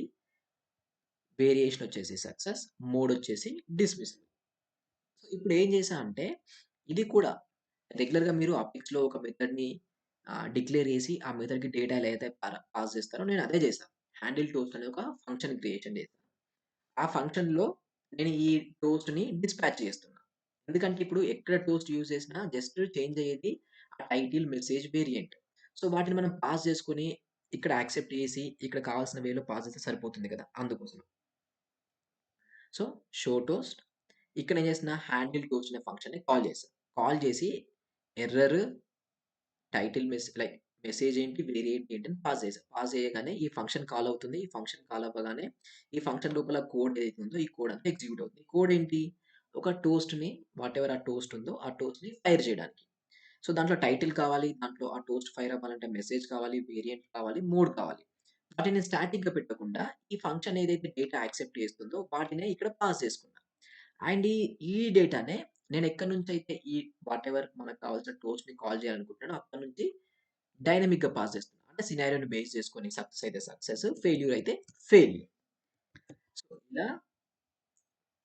Variation వచ్చేసి సక్సెస్. మోడ్ వచ్చేసి డిస్మిసబుల్. సో, ఇప్పుడు ఏం చేశా అంటే ఇది కూడా రెగ్యులర్‌గా మీరు అపెక్స్‌లో ఒక మెథడ్‌ని డిక్లేర్ చేసి ఆ మెథడ్‌కి డేటా ఎలా అయితే పాస్ చేస్తారో నేను అదే చేశా. హ్యాండిల్ టోస్ట్ అనే ఒక ఫంక్షన్ క్రియేషన్ చేశా. ఆ ఫంక్షన్‌లో నేను ఈ టోస్ట్‌ని డిస్పాచ్ చేస్తున్నా. ఎందుకంటే ఇప్పుడు ఎక్కడ టోస్ట్ యూజ్ చేసినా జస్ట్ చేంజ్ అయ్యేది ఆ టైటిల్, మెసేజ్, వేరియంట్. సో, వాటిని మనం పాస్ చేసుకొని ఇక్కడ యాక్సెప్ట్ చేసి ఇక్కడ కావాల్సిన వేలో పాస్ చేస్తే సరిపోతుంది కదా! అందుకోసం. సో, షో టోస్ట్ ఇక్కడ ఏం చేస్తున్నా హ్యాండిల్ టోస్ట్ అనే ఫంక్షన్‌ని కాల్ చేశా. కాల్ చేసి ఎర్రర్, టైటిల్ లైక్ మెసేజ్ ఏంటి, వేరియంట్ ఏంటి అని పాస్ చేశా. పాస్ చేయగానే ఈ ఫంక్షన్ కాల్ అవుతుంది. ఈ ఫంక్షన్ కాల్ అవ్వగానే ఈ ఫంక్షన్ లోపల కోడ్ ఏదైతే ఉందో ఈ కోడ్ అంతా ఎగ్జిక్యూట్ అవుతుంది. కోడ్ ఏంటి? ఒక టోస్ట్‌ని వాటెవర్ ఆ టోస్ట్ ఉందో ఆ టోస్ట్‌ని ఫైర్ చేయడానికి. సో, దాంట్లో టైటిల్ కావాలి. దాంట్లో ఆ టోస్ట్ ఫైర్ అవ్వాలంటే మెసేజ్ కావాలి, వేరియంట్ కావాలి, మోడ్ కావాలి. వాటిని స్టాటిక్‌గా పెట్టకుండా ఈ ఫంక్షన్ ఏదైతే డేటా యాక్సెప్ట్ చేస్తుందో వాటినే ఇక్కడ పాస్ చేసుకున్నా. అండ్ ఈ డేటానే నేను ఎక్కడి నుంచైతే ఈ వాటెవర్ మనకు కావాల్సిన టోస్ట్‌ని కాల్ చేయాలనుకుంటున్నానో అక్కడి నుంచి డైనమిక్‌గా పాస్ చేస్తున్నా. అంటే సినారియోని బేస్ చేసుకొని సక్సెస్ అయితే సక్సెస్, ఫెయిల్యూర్ అయితే ఫెయిల్యూర్. సో, ఇలా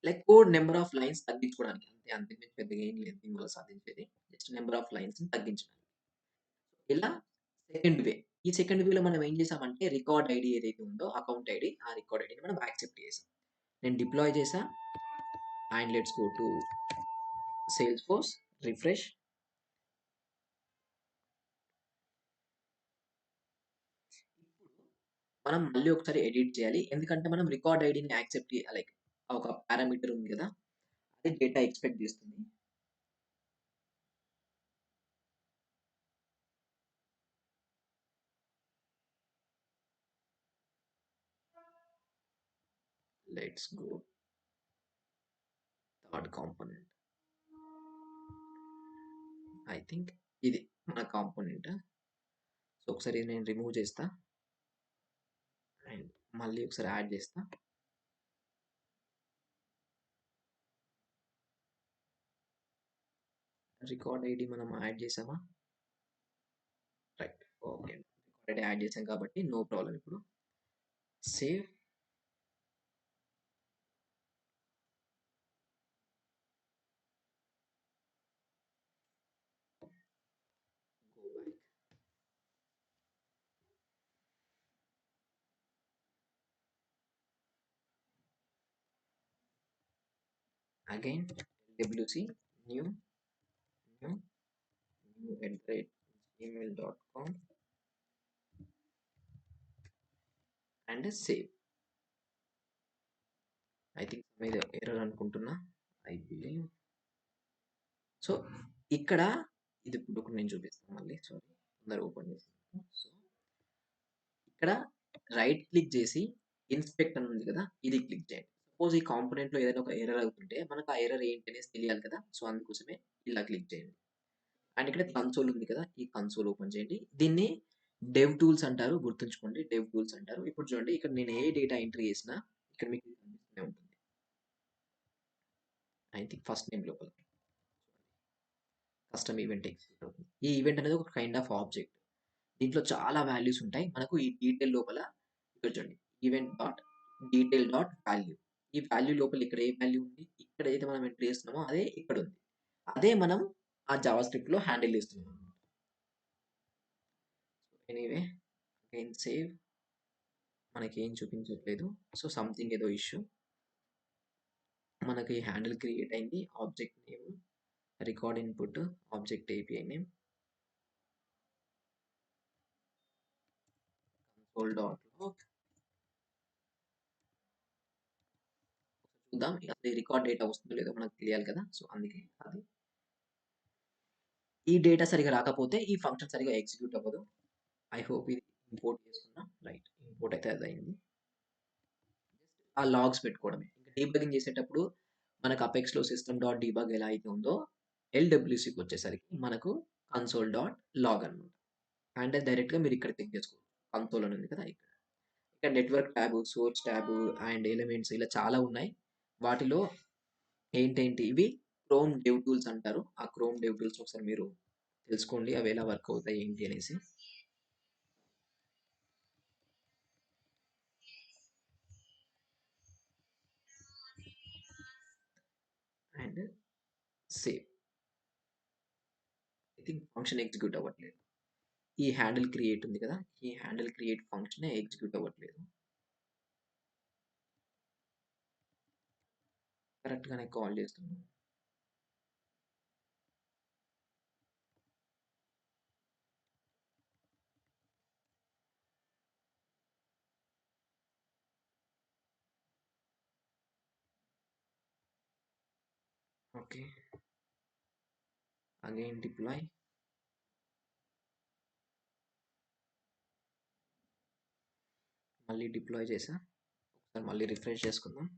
like code number of lines తగ్గించుకోవడానికి. అంతే అంతకు మించి పెద్దగా ఏం లేదు దీనివల్ల సాధించేది. జస్ట్ నంబర్ ఆఫ్ లైన్స్‌ని తగ్గించడం. ఇలా సెకండ్ వే. ఈ సెకండ్ వేలో మనం ఏం చేసామంటే రికార్డ్ ఐడీ ఏదైతే ఉందో అకౌంట్ ఐడీ, ఆ రికార్డ్ ఐడీని మనం యాక్సెప్ట్ చేసాం. నేను డిప్లాయ్ చేశా. And let's go to Salesforce, refresh. మనం మళ్ళీ ఒకసారి ఎడిట్ చేయాలి. ఎందుకంటే మనం రికార్డ్ ఐడీని యాక్సెప్ట్ లైక్ ఒక పారామీటర్ ఉంది కదా! అది డేటా ఎక్స్‌పెక్ట్ చేస్తుంది. Let's go third component. I think ఇది మన కాంపోనెంట్. సో, ఒకసారి నేను రిమూవ్ చేస్తా. అండ్ మళ్ళీ ఒకసారి యాడ్ చేస్తా. రికార్డ్ ఐడి మనం యాడ్ చేసామా? Right. Okay. Record ID add చేసాం కాబట్టి నో ప్రాబ్లమ్ ఇప్పుడు. Save. Go back. Again LWC new new new@gmail.com and save. I think మీద ఎర్రర్ అనుకుంటున్నా. I believe. సో ఇక్కడ ఇది ఇప్పుడు నేను చూపిస్తాను మళ్ళీ. సారీ, తొందరగా ఓపెన్ చేస్తాను. సో ఇక్కడ రైట్ క్లిక్ చేసి ఇన్స్పెక్ట్ అని ఉంది కదా, ఇది క్లిక్ చేయండి. సపోజ్ ఈ కాంపోనెంట్ లో ఏదైనా ఒక ఎర్రర్ అవుతుంటే మనకు ఆ ఎర్రర్ ఏంటి అనేసి తెలియాలి కదా. సో అందుకోసమే ఇలా క్లిక్ చేయండి. అండ్ ఇక్కడ కన్సోల్ ఉంది కదా, ఈ కన్సోల్ ఓపెన్ చేయండి. దీన్ని డెవ్ టూల్స్ అంటారు, గుర్తుంచుకోండి. డెవ్ టూల్స్ అంటారు. ఇప్పుడు చూడండి, ఇక్కడ నేను ఏ డేటా ఎంట్రీ చేసినా ఇక్కడ మీకు కనిపిస్తూనే ఉంటుంది. ఐ థింక్ ఫస్ట్ నేమ్ లోపల కస్టమ్ ఈవెంట్ ఎగ్జిక్యూట్ అవుతుంది. ఈ ఈవెంట్ అనేది ఒక కైండ్ ఆఫ్ ఆబ్జెక్ట్. దీంట్లో చాలా వాల్యూస్ ఉంటాయి. మనకు ఈ డీటెయిల్ లోపల ఇక్కడ చూడండి, event dot detail dot value. ఈ వాల్యూ లోపల ఇక్కడ ఏ వాల్యూ ఉంది, ఇక్కడ ఏదైతే మనం ఎంట్రీ చేస్తున్నామో అదే ఇక్కడ ఉంది. అదే మనం ఆ జావా స్క్రిప్ట్ లో హ్యాండిల్ చేస్తున్నాం. Anyway again save. మనకి ఏం చూపించట్లేదు. సో సంథింగ్ ఏదో ఇష్యూ. మనకి హ్యాండిల్ క్రియేట్ అయింది. Object name record input object API name console dot log. చూద్దాం అది రికార్డ్ డేటా వస్తుందో లేదో మనకు తెలియాలి కదా. సో అందుకే అది ఈ డేటా సరిగా రాకపోతే ఈ ఫంక్షన్ సరిగా ఎగ్జిక్యూట్ అవ్వదు. ఐ హోప్ ఇది ఇంపోర్ట్ చేసుకున్నా. రైట్, ఇంపోర్ట్ అయితే అది అయింది. ఆ లాగ్స్ పెట్టుకోవడమే. ఇంకా డీబగింగ్ చేసేటప్పుడు మనకు అపెక్స్ లో సిస్టమ్ డాట్ డీబగ్ ఎలా అయితే ఉందో, ఎల్డబ్ల్యూసికి వచ్చేసరికి మనకు కన్సోల్ డాట్ లాగ్ అనమాట. అంటే డైరెక్ట్ గా మీరు ఇక్కడ క్లిక్ చేసుకోవచ్చు. కన్సోల్ అని ఉంది కదా ఇక్కడ. ఇక్కడ network tab, source tab and elements ఇలా చాలా ఉన్నాయి. వాటిలో ఏంటేంటి ఇవి క్రోమ్ డెవ్ టూల్స్ అంటారు. ఆ క్రోమ్ డెవ్ టూల్స్ ఒకసారి మీరు తెలుసుకోండి, అవి ఎలా వర్క్ అవుతాయి ఏంటి అనేసి. And save. I think function execute అవ్వట్లేదు. ఈ హ్యాండిల్ క్రియేట్ ఉంది కదా, ఈ హ్యాండిల్ క్రియేట్ ఫంక్షన్ ఎగ్జిక్యూట్ అవ్వట్లేదు. కరెక్ట్ గానే కాల్ చేస్తున్నాను. Okay, again deploy. మళ్ళీ డిప్లాయ్ చేసా. ఒకసారి మళ్ళీ రిఫ్రెష్ చేసుకుందాం.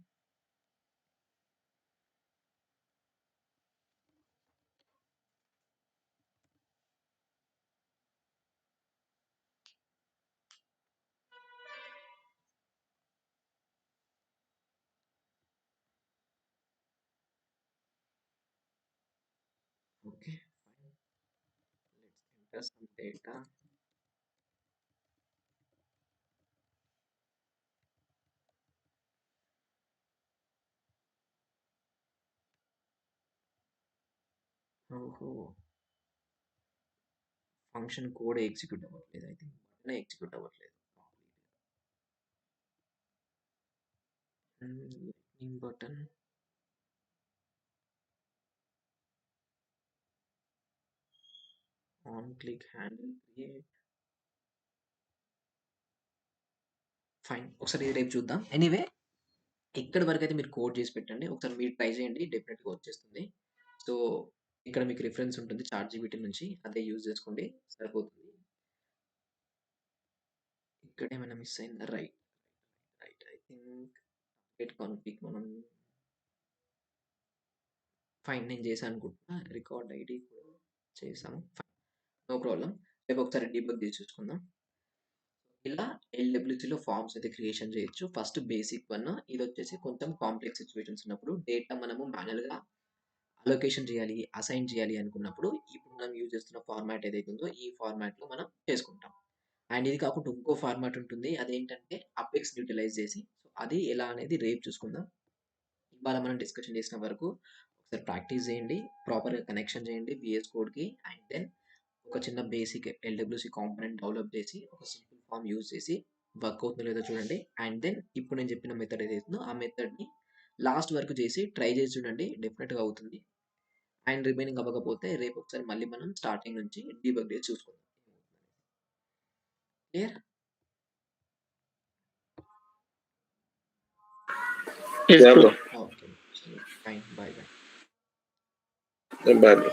Okay fine, let's enter some data. ఓహో, ఫంక్షన్ కోడ్ ఎగ్జిక్యూట్ అవ్వట్లేదు. ఐ థింక్ బటన్ ఎగ్జిక్యూట్ అవ్వట్లేదు. lightning button on click handle create. Fine, ఒకసారి ఇది రేపు చూద్దాం. ఎనీవే ఇక్కడ వరకు అయితే మీరు కోడ్ చేసి పెట్టండి. ఒకసారి మీరు ట్రై చేయండి, డెఫినెట్గా వచ్చేస్తుంది. సో ఇక్కడ మీకు రిఫరెన్స్ ఉంటుంది చాట్ జీపీటీ నుంచి, అదే యూజ్ చేసుకోండి, సరిపోతుంది. ఇక్కడ ఏమైనా మిస్ అయిందా? Right right I think target config మనం ఫైన్ నేను చేశాను అనుకుంటున్నా. రికార్డ్ ఐడి కూడా చేసాము. No problem. రేపు ఒకసారి డీబగ్ చేసి చూసుకుందాం. ఇలా ఎల్‌డబ్ల్యూసీలో ఫార్మ్స్ అయితే క్రియేషన్ చేయొచ్చు. ఫస్ట్ బేసిక్ వన్ ఇదొచ్చేసి కొంచెం కాంప్లెక్స్ సిట్యుయేషన్స్ ఉన్నప్పుడు డేటా మనము మాన్యుయల్‌గా అలొకేషన్ చేయాలి, అసైన్ చేయాలి అనుకున్నప్పుడు ఇప్పుడు మనం యూజ్ చేస్తున్న ఫార్మాట్ ఏదైతే ఉందో ఈ ఫార్మాట్‌లో మనం చేసుకుంటాం. అండ్ ఇది కాకుండా ఇంకో ఫార్మాట్ ఉంటుంది. అదేంటంటే అపెక్స్‌ని యుటిలైజ్ చేసి సో, అది ఎలా అనేది రేపు చూసుకుందాం. ఇవాళ మనం డిస్కషన్ చేసిన వరకు ఒకసారి ప్రాక్టీస్ చేయండి. ప్రాపర్‌గా కనెక్షన్ చేయండి వీఎస్ కోడ్‌కి. అండ్ దెన్ ఒక చిన్న బేసిక్ ఎల్‌డబ్ల్యూసీ కాంపోనెంట్ డెవలప్ చేసి, ఒక సింపుల్ ఫార్మ్ యూజ్ చేసి వర్క్ అవుతుందో లేదో చూడండి. అండ్ దెన్ ఇప్పుడు నేను చెప్పిన మెథడ్ ఏదైతే ఉందో ఆ మెథడ్‌ని లాస్ట్ వరకు చేసి ట్రై చేసి చూడండి. డెఫినిట్‌గా అవుతుంది. అండ్ రిమైనింగ్ అవ్వకపోతే రేపు ఒకసారి మళ్ళీ మనం స్టార్టింగ్ నుంచి డీబగ్ చేసి చూసుకుందాం. Clear? Yes, Yeah, bro. bro. Okay. Fine. By. Bye, bro.